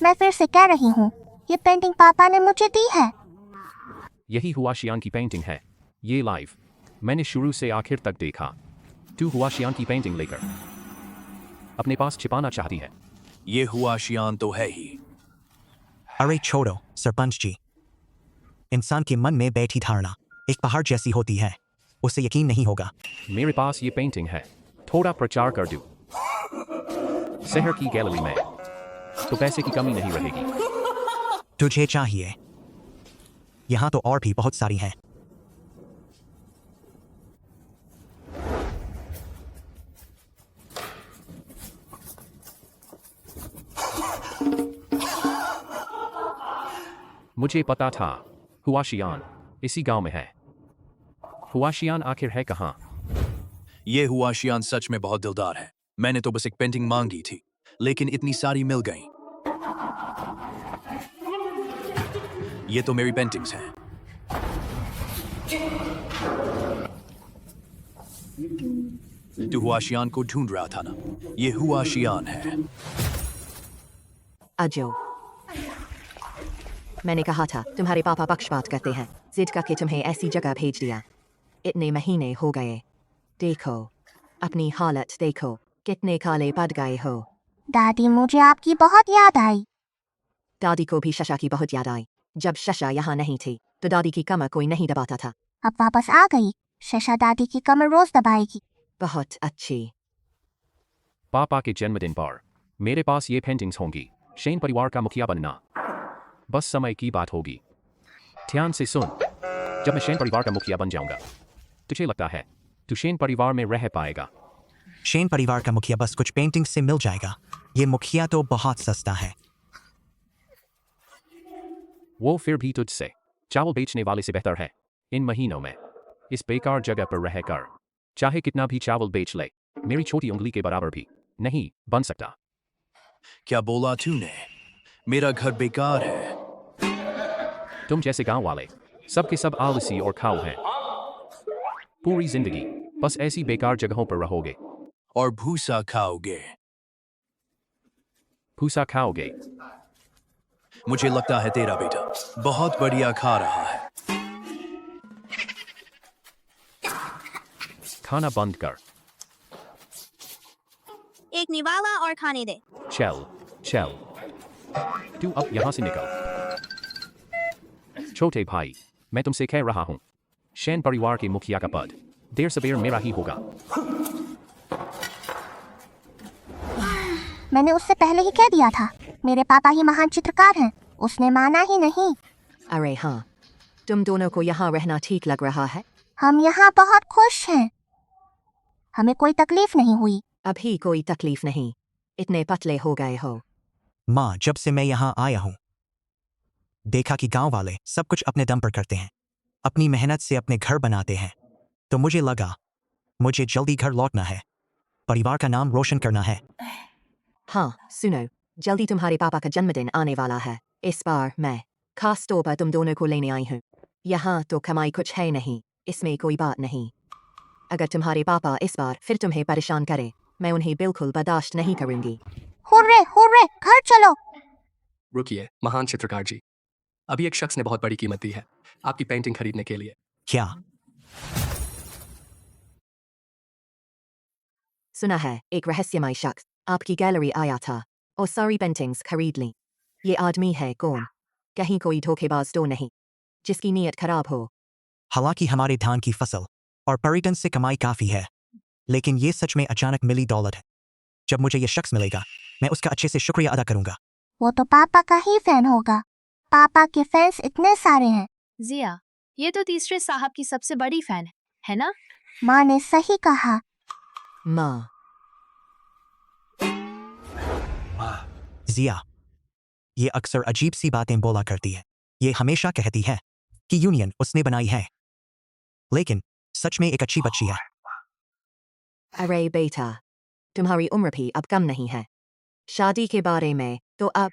मैं फिर से कह रही हूँ, ये पेंटिंग पापा ने मुझे दी है। यही हुआशियान की पेंटिंग है। ये लाइव मैंने शुरू से आखिर तक देखा। तू हुआशियान की पेंटिंग लेकर अपने पास छिपाना चाहती है। ये हुआशियान तो है ही। अरे छोड़ो सरपंच जी, इंसान के मन में बैठी धारणा एक पहाड़ जैसी होती है, उसे यकीन नहीं होगा। मेरे पास ये पेंटिंग है, थोड़ा प्रचार कर दूं शहर की गैलरी में, तो पैसे की कमी नहीं रहेगी। तुझे चाहिए? यहाँ तो और भी बहुत सारी हैं। मुझे पता था हुआशियान इसी गांव में है। हुआशियान आखिर है कहाँ? ये हुआशियान सच में बहुत दिलदार है। मैंने तो बस एक पेंटिंग मांगी थी, लेकिन इतनी सारी मिल गई। ये तो मेरी पेंटिंग्स हैं। तू हुआशियान को ढूंढ रहा था ना? ये हुआशियान है। अजो, मैंने कहा था तुम्हारे पापा पक्षपात करते हैं। जिद करके तुम्हें ऐसी जगह भेज दिया। इतने महीने हो गए, देखो अपनी हालत देखो, कितने काले पड़ गए हो। दादी, मुझे आपकी बहुत याद आई। दादी को भी शशा की बहुत याद आई। जब शशा यहाँ नहीं थी तो दादी की कमर कोई नहीं दबाता था। अब वापस आ गई, शशा दादी की कमर रोज दबाएगी। बहुत अच्छी। पापा के जन्मदिन पर मेरे पास ये पेंटिंग्स होंगी। शेन परिवार का मुखिया बनना बस समय की बात होगी। ध्यान से सुन, जब मैं शेन परिवार का मुखिया बन जाऊंगा, तुझे लगता है तू शेन परिवार में रह पाएगा? शेन परिवार का मुखिया बस कुछ पेंटिंग से मिल जाएगा। ये मुखिया तो बहुत सस्ता है। वो फिर भी तुझसे चावल बेचने वाले से बेहतर है। इन महीनों में इस बेकार जगह पर रहकर चाहे कितना भी चावल बेच ले, मेरी छोटी उंगली के बराबर भी नहीं बन सकता। क्या बोला तूने? मेरा घर बेकार है। तुम जैसे गांव वाले सबके सब आलसी और खाऊ हैं। पूरी जिंदगी बस ऐसी बेकार जगहों पर रहोगे और भूसा खाओगे। भूसा खाओगे? मुझे लगता है तेरा बेटा बहुत बढ़िया खा रहा है। खाना बंद कर। एक निवाला और खाने दे। चल चल, तू अब यहां से निकल। छोटे भाई, मैं तुमसे कह रहा हूं, शेन परिवार के मुखिया का पद देर सबेर मेरा ही होगा। मैंने उससे पहले ही कह दिया था, मेरे पापा ही महान चित्रकार हैं। उसने माना ही नहीं। अरे हाँ, तुम दोनों को यहाँ रहना ठीक लग रहा है? हम यहाँ बहुत खुश हैं। हमें कोई तकलीफ नहीं हुई। अभी कोई तकलीफ नहीं, इतने पतले हो गए हो। माँ, जब से मैं यहाँ आया हूँ देखा कि गांव वाले सब कुछ अपने दम पर करते हैं, अपनी मेहनत से अपने घर बनाते हैं, तो मुझे लगा मुझे जल्दी घर लौटना है, परिवार का नाम रोशन करना है। हाँ सुनो, जल्दी तुम्हारे पापा का जन्मदिन आने वाला है। इस बार मैं खास तौर पर तुम दोनों को लेने आई हूँ। यहाँ तो कमाई कुछ है नहीं, इसमें कोई बात नहीं। अगर तुम्हारे पापा इस बार फिर तुम्हें परेशान करें, मैं उन्हें बिल्कुल बर्दाश्त नहीं करूँगी। हुर्रे हुर्रे, घर चलो। रुकिए महान चित्रकार जी, अभी एक शख्स ने बहुत बड़ी कीमत दी है आपकी पेंटिंग खरीदने के लिए। क्या? सुना है एक रहस्यमय शख्स आपकी गैलरी आया था और सारी पेंटिंग्स खरीद ली। ये आदमी है कौन? कहीं कोई धोखेबाज तो नहीं जिसकी नीयत खराब हो? हालांकि हमारे धान की फसल और पर्यटन से कमाई काफ़ी है, लेकिन ये सच में अचानक मिली दौलत है। जब मुझे ये शख्स मिलेगा, मैं उसका अच्छे से शुक्रिया अदा करूंगा। वो तो पापा का ही फैन होगा। पापा के फैंस इतने सारे हैं। जिया, ये तो तीसरे साहब की सबसे बड़ी फैन है ना? माँ ने सही कहा। माँ, जिया, ये अक्सर अजीब सी बातें बोला करती है। ये हमेशा कहती है कि यूनियन उसने बनाई है, लेकिन सच में एक अच्छी बच्ची है। अरे बेटा, तुम्हारी उम्र भी अब कम नहीं है। शादी के बारे में तो अब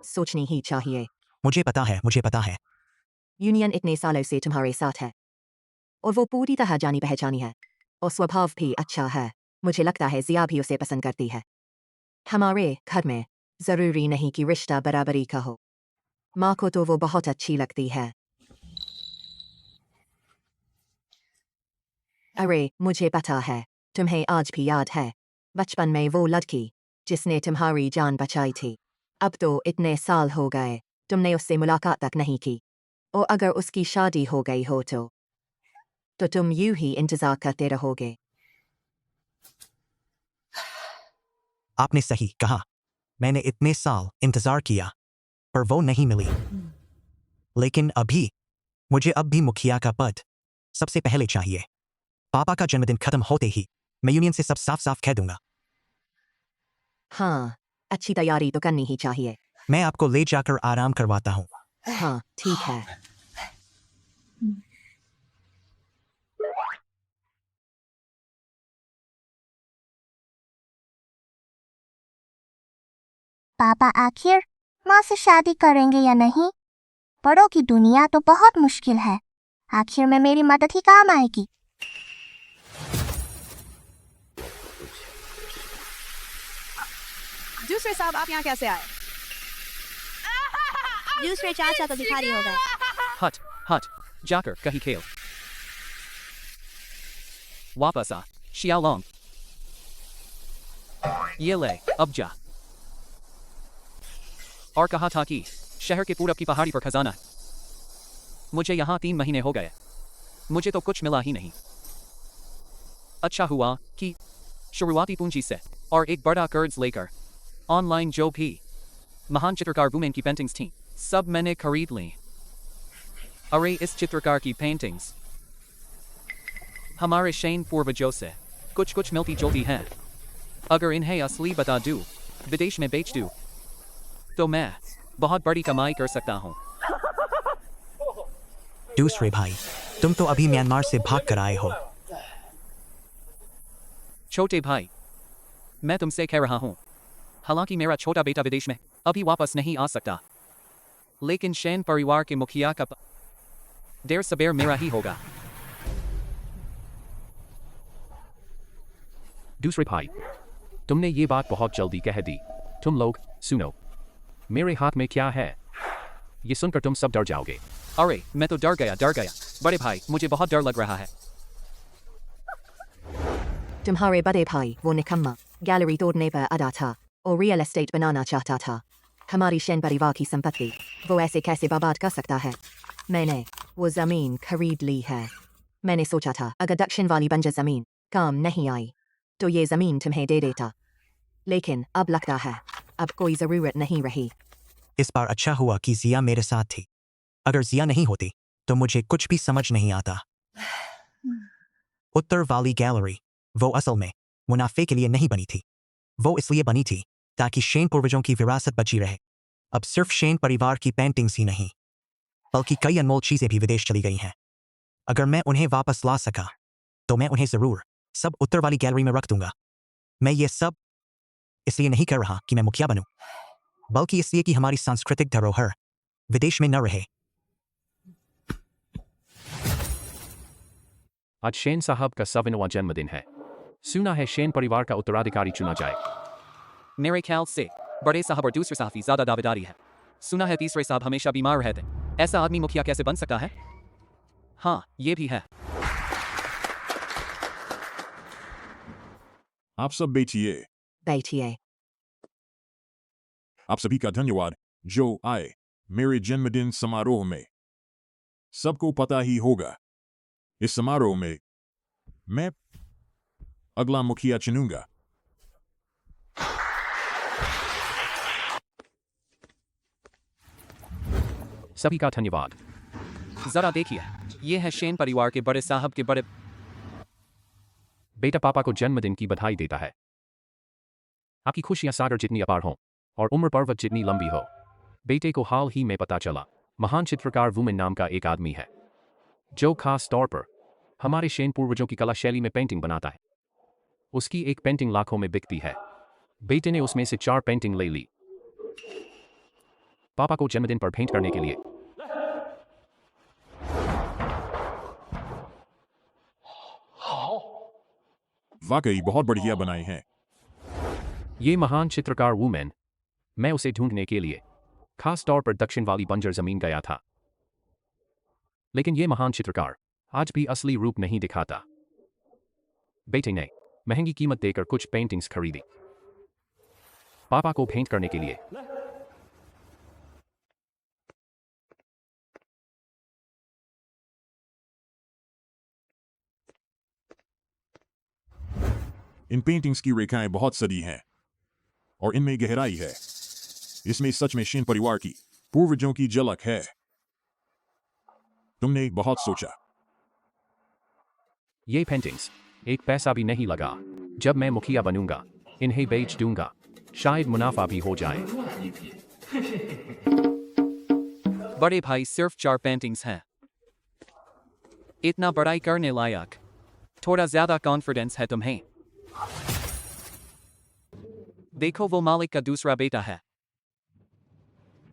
सोचनी ही चाहिए। मुझे पता है। यूनियन इतने सालों से तुम्हारे साथ है और वो पूरी तरह जानी पहचानी है और स्वभाव भी अच्छा है। मुझे लगता है जिया भी उसे पसंद करती है। हमारे घर में जरूरी नहीं कि रिश्ता बराबरी का हो। माँ को तो वो बहुत अच्छी लगती है। अरे मुझे पता है, तुम्हें आज भी याद है बचपन में वो लड़की जिसने तुम्हारी जान बचाई थी। अब तो इतने साल हो गए, तुमने उससे मुलाकात तक नहीं की। और अगर उसकी शादी हो गई हो तो तुम यूं ही इंतजार करते रहोगे। आपने सही कहा। मैंने इतने साल इंतजार किया, पर वो नहीं मिली। लेकिन अभी मुझे अब भी मुखिया का पद सबसे पहले चाहिए। पापा का जन्मदिन खत्म होते ही मैं यूनियन से सब साफ साफ कह दूंगा। हाँ, अच्छी तैयारी तो करनी ही चाहिए। मैं आपको ले जाकर आराम करवाता हूँ। हाँ ठीक है। पापा आखिर माँ से शादी करेंगे या नहीं? बड़ों की दुनिया तो बहुत मुश्किल है। आखिर में मेरी मदद ही काम आएगी। दूसरे साहब, आप यहाँ कैसे आए? दूसरे चाचा तो भिखारी हो गए। हट हट, जाकर कहीं खेल। वापस आ, शियालोंग। ये ले, अब जा। और कहा था कि शहर के पूरब की पहाड़ी पर खजाना है। मुझे यहाँ 3 महीने हो गए, मुझे तो कुछ मिला ही नहीं। अच्छा हुआ कि शुरुआती पूंजी से और एक बड़ा कर्ज लेकर ऑनलाइन जो भी महान चित्रकार वुमेन की पेंटिंग्स थीं, सब मैंने खरीद ली। अरे इस चित्रकार की पेंटिंग्स हमारे शैन पूर्वजों से कुछ कुछ मिलती जुलती हैं। अगर इन्हें असली बता दूं, विदेश में बेच दूं, तो मैं बहुत बड़ी कमाई कर सकता हूँ। दूसरे भाई, तुम तो अभी म्यांमार से भाग कर आए हो। छोटे भाई, मैं तुमसे कह रहा हूँ, हालांकि मेरा छोटा बेटा विदेश में अभी वापस नहीं आ सकता, लेकिन शैन परिवार के मुखिया का देर सबेर मेरा ही होगा। दूसरे भाई, तुमने ये बात बहुत जल्दी कह दी। तुम लोग सुनो, मेरे हाथ में क्या है, ये सुनकर तुम सब डर जाओगे। अरे मैं तो डर गया। बड़े भाई, मुझे बहुत डर लग रहा है। तुम्हारे बड़े भाई वो निकम्मा गैलरी तोड़ने पर अड़ा था और रियल एस्टेट बनाना चाहता था। हमारी शैन परिवार की संपत्ति वो ऐसे कैसे बर्बाद कर सकता है? मैंने वो जमीन खरीद ली है। मैंने सोचा था अगर दक्षिण वाली बंजर जमीन काम नहीं आई तो ये जमीन तुम्हें दे देता, लेकिन अब लगता है अब कोई जरूरत नहीं रही। इस बार अच्छा हुआ कि जिया मेरे साथ थी। अगर जिया नहीं होती तो मुझे कुछ भी समझ नहीं आता। उत्तर वाली गैलरी वो असल में मुनाफे के लिए नहीं बनी थी, वो इसलिए बनी थी ताकि शैन पूर्वजों की विरासत बची रहे। अब सिर्फ शैन परिवार की पेंटिंग्स ही नहीं, बल्कि कई अनमोल चीजें भी विदेश चली गई हैं। अगर मैं उन्हें वापस ला सका तो मैं उन्हें जरूर सब उत्तर वाली गैलरी में रख दूंगा। मैं ये सब इसलिए नहीं कर रहा कि मैं मुखिया बनूं, बल्कि इसलिए कि हमारी सांस्कृतिक धरोहर विदेश में न रहे। आज शैन साहब का 7वां जन्मदिन है। सुना है शैन परिवार का उत्तराधिकारी चुना जाए। मेरे ख्याल से बड़े साहब और दूसरे साहब की ज्यादा दावेदारी है। सुना है तीसरे साहब हमेशा बीमार रहते। ऐसा आदमी मुखिया कैसे बन सकता है? हाँ, ये भी है। आप सब बैठिए। आप सभी का धन्यवाद जो आए मेरे जन्मदिन समारोह में। सबको पता ही होगा। इस समारोह में मैं अगला मुखिया चुनूंगा। सभी का धन्यवाद। जरा देखिए, ये है शेन परिवार के बड़े साहब के बड़े। बेटा पापा को जन्मदिन की बधाई देता है। आपकी खुशियां सागर जितनी अपार हों और उम्र पर्वत जितनी लंबी हो। बेटे को हाल ही में पता चला महान चित्रकार वुमेन नाम का एक आदमी है जो खास तौर पर हमारे शेन पूर्वजों की कला शैली में पेंटिंग बनाता है। उसकी एक पेंटिंग लाखों में बिकती है। बेटे ने उसमें से 4 पेंटिंग ले ली पापा को जन्मदिन पर भेंट करने के लिए। वाकई बहुत बढ़िया बनाए हैं। ये महान चित्रकार वुमेन, मैं उसे ढूंढने के लिए खास तौर पर दक्षिण वाली बंजर जमीन गया था, लेकिन ये महान चित्रकार आज भी असली रूप नहीं दिखाता। बेटे ने महंगी कीमत देकर कुछ पेंटिंग्स खरीदी पापा को भेंट करने के लिए। इन पेंटिंग्स की रेखाएं बहुत सदी हैं और इनमें गहराई है। इसमें सच में शेन परिवार की पूर्वजों की झलक है। तुमने बहुत सोचा। ये पेंटिंग्स एक पैसा भी नहीं लगा। जब मैं मुखिया बनूंगा इन्हें बेच दूंगा, शायद मुनाफा भी हो जाए। बड़े भाई, सिर्फ 4 पेंटिंग्स हैं। इतना बड़ाई करने लायक? थोड़ा ज्यादा कॉन्फिडेंस है तुम्हें। देखो, वो मालिक का दूसरा बेटा है।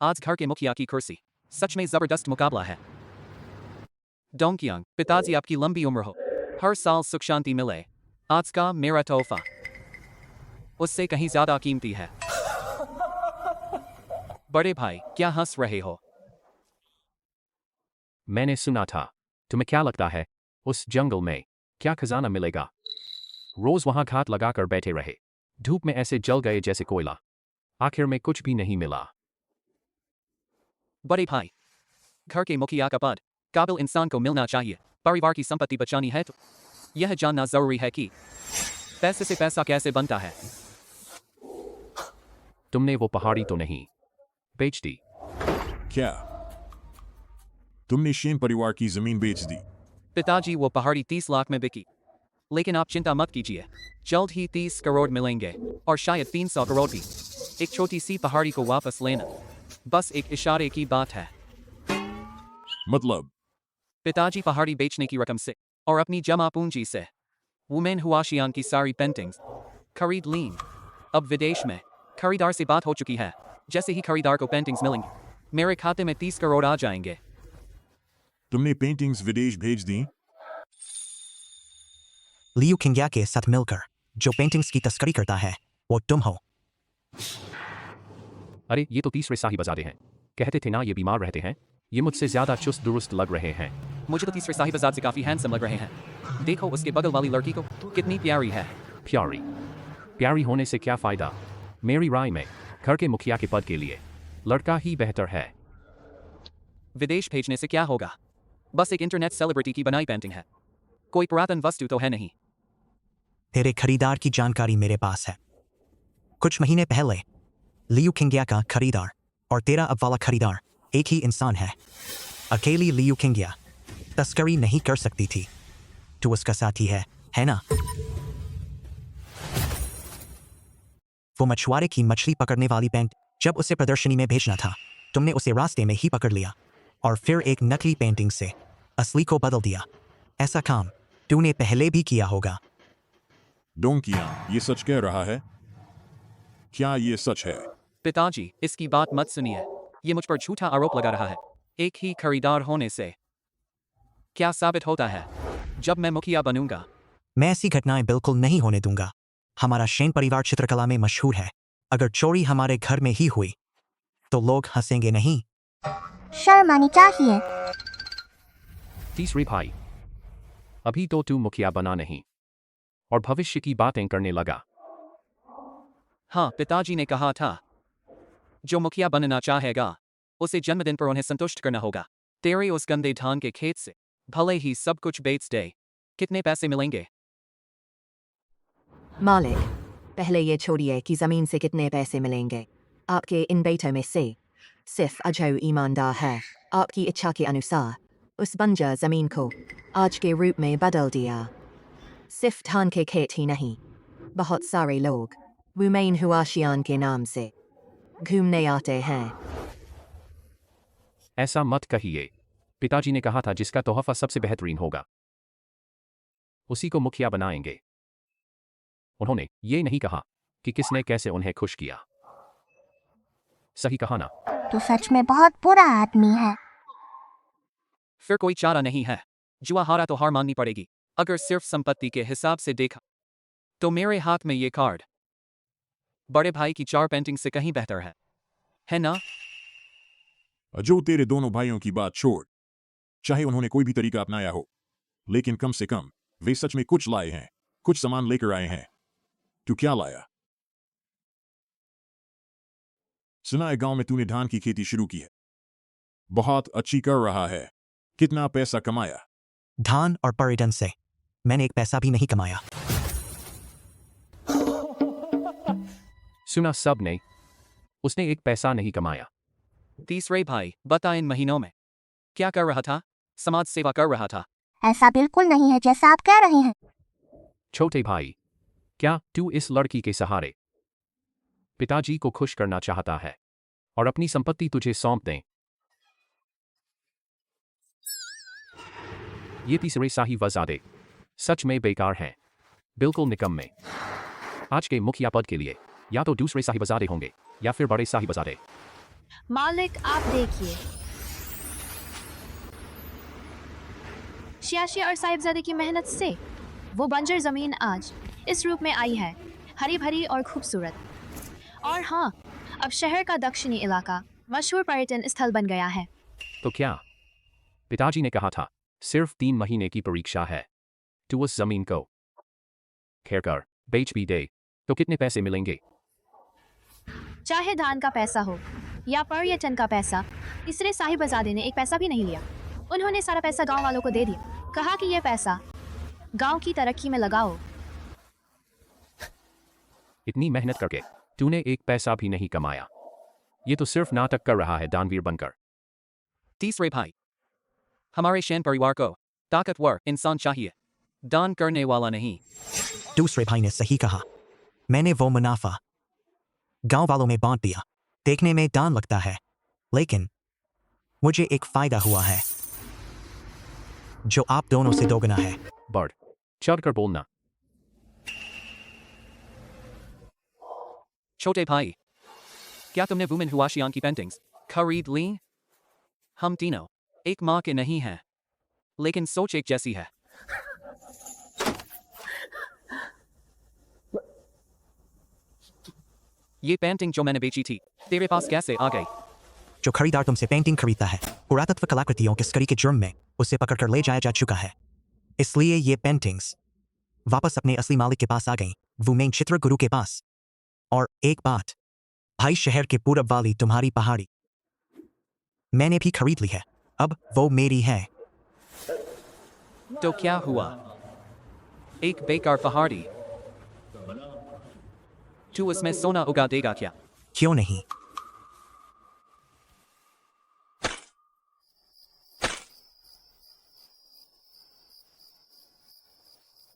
आज घर के मुखिया की कुर्सी। सच में जबरदस्त मुकाबला है। डोंकियांग, पिताजी आपकी लंबी उम्र हो, हर साल सुख शांति मिले। आज का मेरा तोहफा उससे कहीं ज्यादा कीमती है। बड़े भाई, क्या हंस रहे हो? मैंने सुना था। तुम्हें क्या लगता है उस जंगल में क्या खजाना मिलेगा? रोज वहां घात लगाकर बैठे रहे, धूप में ऐसे जल गए जैसे कोयला। आखिर में कुछ भी नहीं मिला। बड़े भाई, घर के मुखिया का पद काबिल इंसान को मिलना चाहिए। परिवार की संपत्ति बचानी है तो यह जानना जरूरी है कि पैसे से पैसा कैसे बनता है। तुमने वो पहाड़ी तो नहीं बेच दी? क्या तुमने शेन परिवार की जमीन बेच दी? पिताजी, वो पहाड़ी 30 लाख में बिकी, लेकिन आप चिंता मत कीजिए, जल्द ही 30 करोड़ मिलेंगे और शायद 300 करोड़ भी। एक छोटी सी पहाड़ी को वापस लेना बस एक इशारे की बात है। मतलब? पिताजी पहाड़ी बेचने की रकम से और अपनी जमा पूंजी से वुमेन हुआशियान की सारी पेंटिंग्स खरीद लीं। अब विदेश में खरीदार से बात हो चुकी है। जैसे ही खरीदार को पेंटिंग्स मिलेंगी, मेरे खाते में 30 करोड़ आ जाएंगे। तुमने पेंटिंग्स विदेश भेज दी? लियू किंग्या के साथ मिलकर जो पेंटिंग्स की तस्करी करता है वो तुम हो। अरे, ये तो तीसरे साहिबजादे हैं। कहते थे ना ये बीमार रहते हैं। ये मुझसे ज्यादा चुस्त दुरुस्त लग रहे हैं। मुझे तो तीसरे साहिबजाद से काफी हैंडसम लग रहे हैं। देखो उसके बगल वाली लड़की को, कितनी प्यारी है। प्यारी प्यारी होने से क्या फायदा? मेरी राय में घर के मुखिया के पद के लिए लड़का ही बेहतर है। विदेश भेजने से क्या होगा? बस एक इंटरनेट सेलिब्रिटी की बनाई पेंटिंग है, कोई पुरातन वस्तु तो है नहीं। तेरे खरीदार की जानकारी मेरे पास है। कुछ महीने पहले लियू किंग्या का खरीदार और तेरा अब वाला खरीदार एक ही इंसान है। अकेली लियू किंग्या तस्करी नहीं कर सकती थी। तू उसका साथी है ना? वो मछुआरे की मछली पकड़ने वाली पेंट जब उसे प्रदर्शनी में भेजना था, तुमने उसे रास्ते में ही पकड़ लिया और फिर एक नकली पेंटिंग से असली को बदल दिया। ऐसा काम तूने पहले भी किया होगा। डोंकियांग ये सच कह रहा है? क्या ये सच है? पिताजी, इसकी बात मत सुनिए। ये मुझ पर झूठा आरोप लगा रहा है। एक ही खरीदार होने से क्या साबित होता है? जब मैं मुखिया बनूंगा, मैं ऐसी घटनाएं बिल्कुल नहीं होने दूंगा। हमारा शेन परिवार चित्रकला में मशहूर है। अगर चोरी हमारे घर में ही हुई तो लोग हंसेंगे नहीं? शर्म आनी चाहिए। तीसरे भाई, अभी तो तू मुखिया बना नहीं और भविष्य की बातें करने लगा। हाँ, पिताजी ने कहा था जो मुखिया बनना चाहेगा उसे जन्मदिन पर उन्हें संतुष्ट करना होगा। तेरे उस गंदे धान के खेत से भले ही सब कुछ बेच दे, कितने पैसे मिलेंगे? मालिक, पहले ये छोड़िए कि जमीन से कितने पैसे मिलेंगे। आपके इन बेटों में से सिर्फ अजय ईमानदार है। आपकी इच्छा के अनुसार उस बंजर जमीन को आज के रूप में बदल दिया। सिर्फ धान के खेत ही नहीं, बहुत सारे लोग वुमेन हुआशियान के नाम से घूमने आते हैं। ऐसा मत कहिए। पिताजी ने कहा था जिसका तोहफा सबसे बेहतरीन होगा उसी को मुखिया बनाएंगे। उन्होंने ये नहीं कहा कि किसने कैसे उन्हें खुश किया। सही कहा ना? तू सच में बहुत बुरा आदमी है। फिर कोई चारा नहीं है। जुआ हारा तो हार माननी पड़ेगी। अगर सिर्फ संपत्ति के हिसाब से देखा तो मेरे हाथ में ये कार्ड बड़े भाई की 4 पेंटिंग से कहीं बेहतर है ना? अजो, तेरे दोनों भाइयों की बात छोड़। चाहे उन्होंने कोई भी तरीका अपनाया हो, लेकिन कम से कम वे सच में कुछ लाए हैं, कुछ सामान लेकर आए हैं। तू क्या लाया? सुना है गांव में तूने धान की खेती शुरू की है। बहुत अच्छी कर रहा है। कितना पैसा कमाया? धान और पर्यटन से मैंने एक पैसा भी नहीं कमाया। सुना सब ने। उसने एक पैसा नहीं कमाया। तीसरे भाई, बता इन महीनों में क्या कर रहा था? समाज सेवा कर रहा था। ऐसा बिल्कुल नहीं है जैसा आप कह रहे हैं। छोटे भाई, क्या तू इस लड़की के सहारे पिताजी को खुश करना चाहता है और अपनी संपत्ति तुझे सौंप दें? ये तीसरे साहिबजादे सच में बेकार हैं, बिल्कुल निकम्मे। आज के मुखिया पद के लिए या तो दूसरे साहिबजादे होंगे या फिर बड़े साहिबजादे। मालिक, आप देखिए, शियाशिया और साहिबजादे की मेहनत से वो बंजर जमीन आज इस रूप में आई है, हरी भरी और खूबसूरत। और हाँ, अब शहर का दक्षिणी इलाका मशहूर पर्यटन स्थल बन गया है। तो क्या पिताजी ने कहा था सिर्फ 3 महीने की परीक्षा है, तू उस जमीन को खैर कर बेच भी दे तो कितने पैसे मिलेंगे? चाहे धान का पैसा हो या पर्यटन का पैसा, तीसरे साहिबजादे ने एक पैसा भी नहीं लिया। उन्होंने सारा पैसा गांव वालों को दे दिया। कहा कि यह पैसा गांव की तरक्की में लगाओ। इतनी मेहनत करके तूने एक पैसा भी नहीं कमाया। ये तो सिर्फ नाटक कर रहा है दानवीर बनकर। तीसरे भाई, हमारे शैन परिवार को ताकतवर इंसान चाहिए, दान करने वाला नहीं। दूसरे भाई ने सही कहा। मैंने वो मुनाफा गांव वालों में बांट दिया। देखने में दान लगता है, लेकिन मुझे एक फायदा हुआ है जो आप दोनों से दोगुना है। बढ़ चढ़कर बोलना। छोटे भाई, क्या तुमने वुमेन हुआशियान की पेंटिंग्स खरीद ली? हम तीनों एक माँ के नहीं हैं, लेकिन सोच एक जैसी है। ये पेंटिंग जो मैंने बेची थी, तेरे पास कैसे आ गई? जो खरीदार तुमसे पेंटिंग खरीदता है, पुरातत्व कलाकृतियों के स्करी के जुर्म में उसे पकड़कर ले जाया जा चुका है। इसलिए ये पेंटिंग्स वापस अपने असली मालिक के पास आ गईं, वुमेन चित्रगुरु के पास। और एक बात, भाई, शहर के पूरब वाली तुम्हारी पहाड़ी मैंने भी खरीद ली है। अब वो मेरी है। तो क्या हुआ? एक बेकार पहाड़ी? तू उसमें सोना उगा देगा क्या? क्यों नहीं?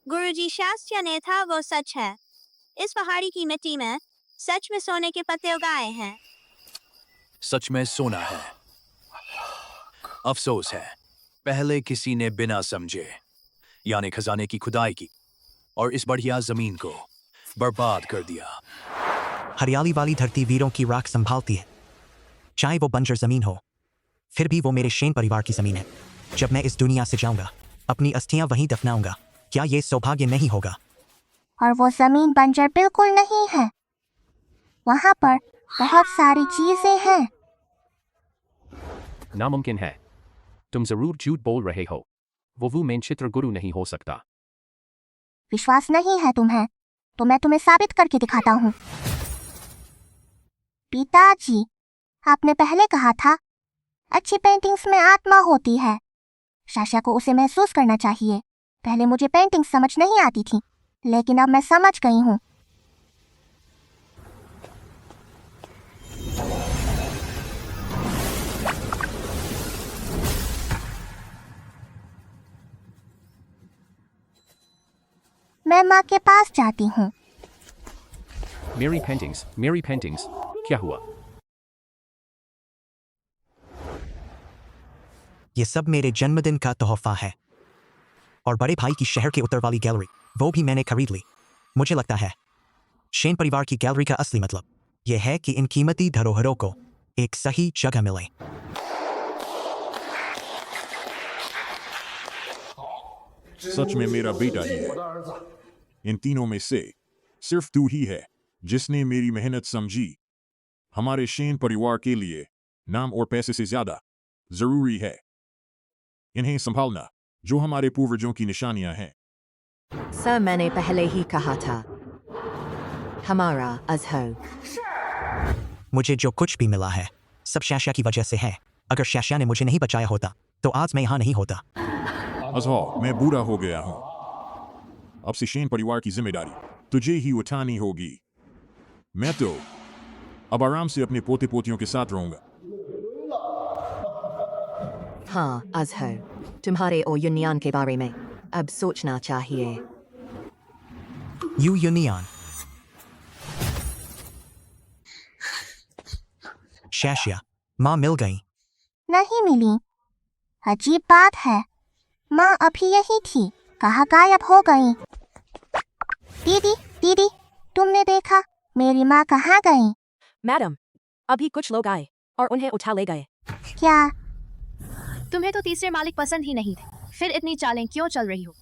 गुरुजी, शास्त्र ने था वो सच है। इस पहाड़ी की मिट्टी में सच में सोने के पत्ते उगाए हैं। सच में सोना है। अफसोस है, पहले किसी ने बिना समझे यानी खजाने की खुदाई की और इस बढ़िया जमीन को बर्बाद कर दिया। हरियाली वाली धरती वीरों की राख संभालती है, चाहे वो बंजर जमीन हो। फिर भी वो मेरे शेन परिवार की जमीन है। जब मैं इस दुनिया से जाऊंगा, अपनी अस्थियां वहीं दफनाऊंगा। क्या ये सौभाग्य नहीं होगा? और वो जमीन बंजर बिल्कुल नहीं है। वहां पर बहुत सारी चीजें हैं। नामुमकिन है। तुम जरूर झूठ बोल रहे हो। वो वुमेन चित्रगुरु नहीं हो सकता। विश्वास नहीं है तुम्हें, तो मैं तुम्हें साबित करके दिखाता हूँ। पिताजी, आपने पहले कहा था अच्छी पेंटिंग्स में आत्मा होती है। शाशा को उसे महसूस करना चाहिए। पहले मुझे पेंटिंग समझ नहीं आती थी, लेकिन अब मैं समझ गई हूँ। मैं माँ के पास जाती हूँ। मेरी पेंटिंग्स, क्या हुआ? ये सब मेरे जन्मदिन का तोहफा है, और बड़े भाई की शहर के उत्तर वाली गैलरी, वो भी मैंने खरीद ली। मुझे लगता है शेन परिवार की गैलरी का असली मतलब यह है कि इन कीमती धरोहरों को एक सही जगह मिले। सच में मेरा बेटा ही है। इन तीनों में से सिर्फ तू ही है जिसने मेरी मेहनत समझी। हमारे शेन परिवार के लिए नाम और पैसे से ज्यादा जरूरी है इन्हें संभालना, जो हमारे पूर्वजों की निशानियां हैं। सर, मैंने पहले ही कहा था, हमारा अजहर। मुझे जो कुछ भी मिला है सब शाशा की वजह से है। अगर शाशा ने मुझे नहीं बचाया होता तो आज मैं यहाँ नहीं होता। अजहर, मैं बूढ़ा हो गया हूँ। अब से शेन परिवार की जिम्मेदारी तुझे ही उठानी होगी। मैं तो अब आराम से अपने पोते पोतियों के साथ रहूंगा। हाँ अजहर, तुम्हारे और यूनियन के बारे में अब सोचना चाहिए। यूनियन शाशा, माँ मिल गई? नहीं मिली। अजीब बात है, माँ अभी यही थी, कहाँ गायब हो गई? दीदी, तुमने देखा मेरी माँ कहाँ गई? मैडम, अभी कुछ लोग आए और उन्हें उठा ले गए। क्या? तुम्हें तो तीसरे मालिक पसंद ही नहीं थे, फिर इतनी चालें क्यों चल रही हो?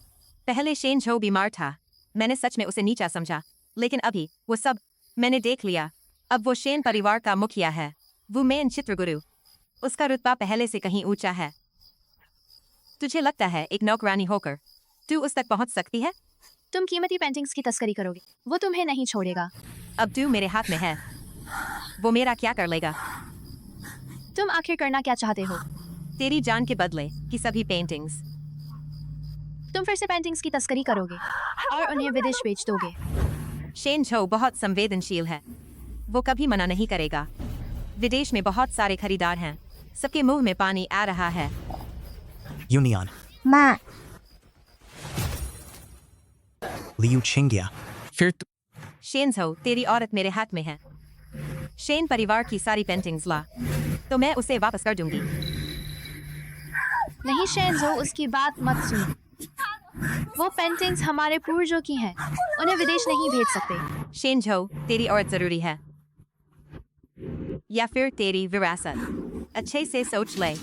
पहले शेन झो बीमार था, मैंने सच में उसे नीचा समझा, लेकिन अभी वो सब मैंने देख लिया। अब वो शेन परिवार का मुखिया है, वो मेन चित्रगुरु। उसका रुतबा पहले से कहीं ऊंचा है। तुझे लगता है एक नौकरानी होकर तू उस तक पहुंच सकती है? तुम कीमती पेंटिंग्स की तस्करी करोगे, वो तुम्हें नहीं छोड़ेगा। अब तू मेरे हाथ में है, वो मेरा क्या कर लेगा? तुम आखिर करना क्या चाहते हो? तेरी जान के बदले की सभी पेंटिंग्स। तुम फिर से पेंटिंग्स की तस्करी करोगे और उन्हें विदेश बेच दोगे। शेन झो बहुत संवेदनशील है, वो कभी मना नहीं करेगा। विदेश में बहुत सारे खरीदार हैं, सबके मुंह में पानी आ रहा है। यूनियन माँ, लियू छिंगिया। फिर शेन झो, तेरी औरत मेरे हाथ में है। शेन परिवार की सारी पेंटिंग्स ला, तो मैं उसे वापस कर दूंगी। नहीं शेनज़ो, उसकी बात मत सुन। वो पेंटिंग्स हमारे पूर्वजों की हैं, उन्हें विदेश नहीं भेज सकते। शेन झो, तेरी औरत जरूरी है या फिर तेरी विरासत? अच्छे से सोच ले।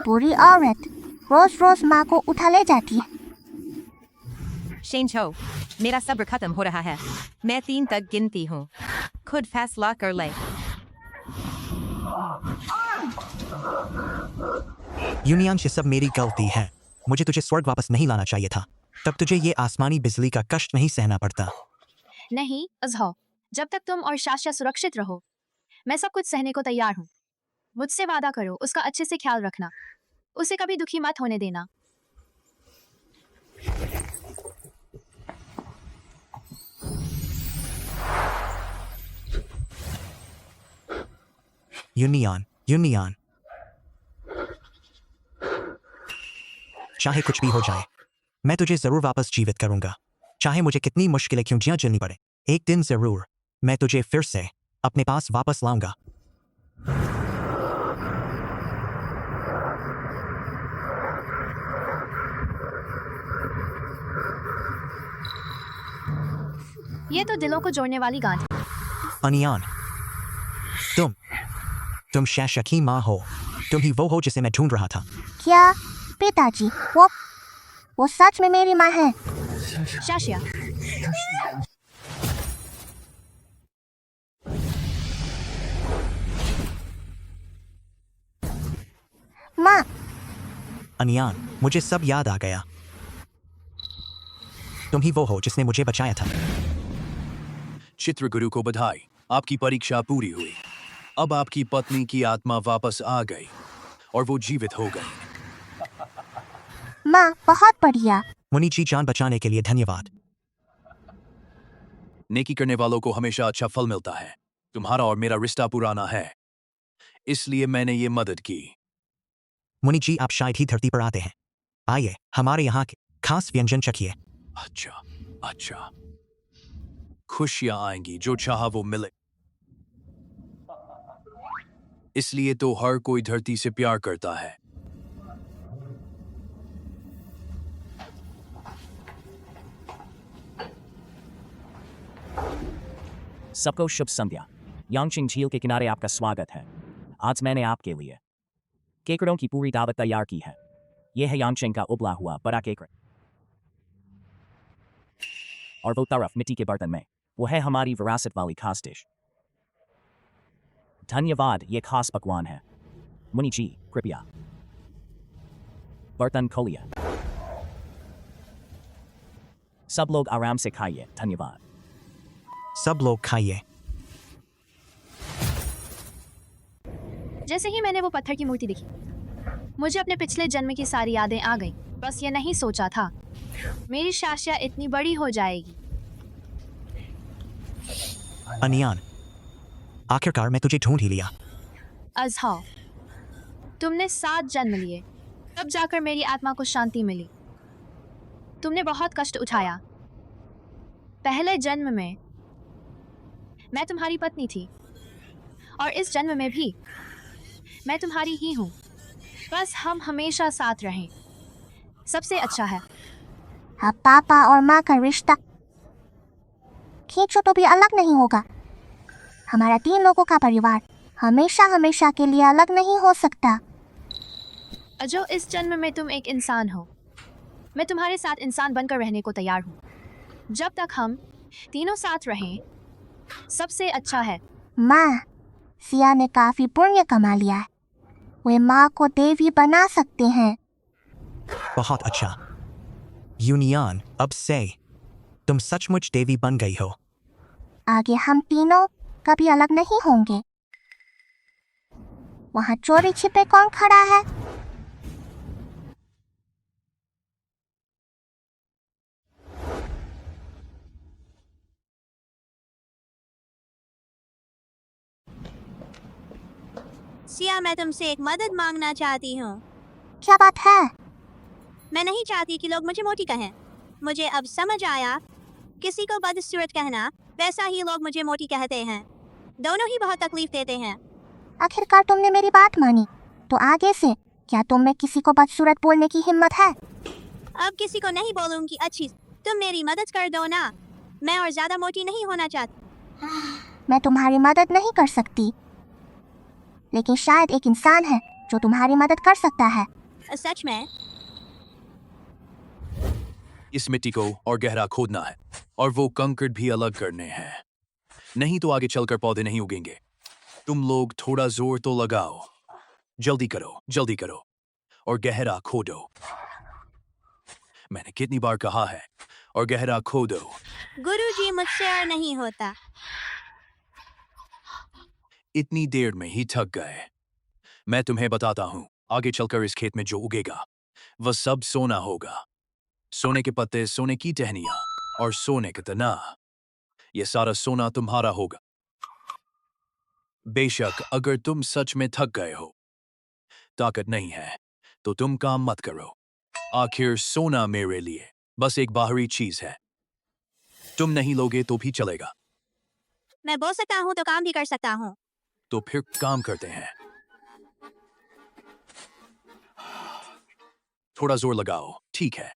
बुरी औरत रोज माँ को उठा ले जाती है। शेन झो, मेरा सब्र खत्म हो रहा है। मैं 3 तक गिनती हूँ, खुद फैसला कर ले। यूनियन, ये सब मेरी गलती है। मुझे तुझे स्वर्ग वापस नहीं लाना चाहिए था, तब तुझे ये आसमानी बिजली का कष्ट नहीं सहना पड़ता। नहीं अजहर, जब तक तुम और शाशा सुरक्षित रहो, मैं सब कुछ सहने को तैयार हूँ। मुझसे वादा करो, उसका अच्छे से ख्याल रखना, उसे कभी दुखी मत होने देना। यूनियन, चाहे कुछ भी हो जाए, मैं तुझे जरूर वापस जीवित करूंगा, चाहे मुझे कितनी मुश्किलें क्यों झेलनी पड़े। एक दिन जरूर मैं तुझे फिर से अपने पास वापस लाऊंगा। ये तो दिलों को जोड़ने वाली गांठ है। अनियान, तुम शाशा की माँ हो। तुम ही वो हो जिसे मैं ढूंढ रहा था। क्या पिताजी, वो सच में मेरी माँ है? शाशा, माँ। अनियान, मुझे सब याद आ गया। तुम ही वो हो जिसने मुझे बचाया था। चित्रगुरु को बधाई, आपकी परीक्षा पूरी हुई। अब आपकी पत्नी की आत्मा वापस आ गई और वो जीवित हो गई। माँ बहुत बढ़िया। मुनि जी, जान बचाने के लिए धन्यवाद। नेकी करने वालों को हमेशा अच्छा फल मिलता है। तुम्हारा और मेरा रिश्ता पुराना है, इसलिए मैंने ये मदद की। मुनि जी, आप शायद ही धरती पर आते हैं। आइए, हमारे यहाँ के खास व्यंजन चखिए। अच्छा अच्छा, खुशियां आएंगी, जो चाहा वो मिले। इसलिए तो हर कोई धरती से प्यार करता है। सबको शुभ संध्या। यांगचिंग झील के किनारे आपका स्वागत है। आज मैंने आपके लिए केकड़ों की पूरी दावत तैयार की है। यह है यांगचिंग का उबला हुआ बड़ा केकड़ा, और वो तरफ मिट्टी के बर्तन में, वो है हमारी विरासत वाली खास डिश। धन्यवाद, ये खास पकवान है। मुनि जी, कृपया बर्तन खोलिए। सब लोग आराम से खाइए। धन्यवाद। सब लोग खाइए। जैसे ही मैंने वो पत्थर की मूर्ति देखी, मुझे अपने पिछले जन्म की सारी यादें आ गईं। बस ये नहीं सोचा था मेरी शाशिया इतनी बड़ी हो जाएगी। अनियान, आखिरकार मैं तुझे ढूंढ ही लिया। अज़हाव, तुमने 7 जन्म लिए, तब जाकर मेरी आत्मा को शांति मिली। तुमने बहुत कष्ट उठाया। पहले जन्म में मैं तुम्हारी पत्नी थी, और इस जन्म में भी मैं तुम्हारी ही हूँ। बस हम हमेशा साथ रहें, सबसे अच्छा है। अब पापा और माँ का रिश्ता खींचो तो भी अलग नहीं होगा। हमारा 3 लोगों का परिवार हमेशा हमेशा के लिए अलग नहीं हो सकता। अजो, इस जन्म में तुम एक इंसान हो। मैं तुम्हारे साथ इंसान बनकर रहने को तैयार हूँ। जब तक हम तीनों साथ रहें, सबसे अच्छा है। माँ, सिया ने काफी पुण्य कमा लिया है। वे माँ को देवी बना सकते हैं। बहुत अच्छा। यूनियन, अब से तुम सचमुच देवी बन गई हो। आगे हम तीनों कभी अलग नहीं होंगे। वहाँ चोरी छिपे कौन खड़ा है? सिया, मैं तुमसे एक मदद मांगना चाहती हूँ। क्या बात है? मैं नहीं चाहती कि लोग मुझे मोटी कहें। मुझे अब समझ आया, किसी को बदसूरत कहना वैसा ही लोग मुझे मोटी कहते हैं। दोनों ही बहुत तकलीफ देते हैं। आखिरकार तुमने मेरी बात मानी, तो आगे से क्या तुम में किसी को बदसूरत बोलने की हिम्मत है? अब किसी को नहीं बोलूंगी। अच्छी, तुम मेरी मदद कर दो ना। मैं और ज्यादा मोटी नहीं होना चाहती। मैं तुम्हारी मदद नहीं कर सकती, लेकिन शायद एक इंसान है जो तुम्हारी मदद कर सकता है। सच में? इस मिट्टी को और गहरा खोदना है, और वो कंकड़ भी अलग करने हैं, नहीं तो आगे चलकर पौधे नहीं उगेंगे। तुम लोग थोड़ा जोर तो लगाओ। जल्दी करो और गहरा खोदो। मैंने कितनी बार कहा है, और गहरा खोदो। गुरुजी, मुझसे और नहीं होता। इतनी देर में ही थक गए। मैं तुम्हें बताता हूँ, आगे चलकर इस खेत में जो उगेगा वह सब सोना होगा। सोने के पत्ते, सोने की टहनियाँ और सोने का तना। ये सारा सोना तुम्हारा होगा। बेशक अगर तुम सच में थक गए हो, ताकत नहीं है, तो तुम काम मत करो। आखिर सोना मेरे लिए बस एक बाहरी चीज है। तुम नहीं लोगे तो भी चलेगा। मैं बोल सकता हूँ तो काम भी कर सकता हूँ। तो फिर काम करते हैं। थोड़ा जोर लगाओ। ठीक है।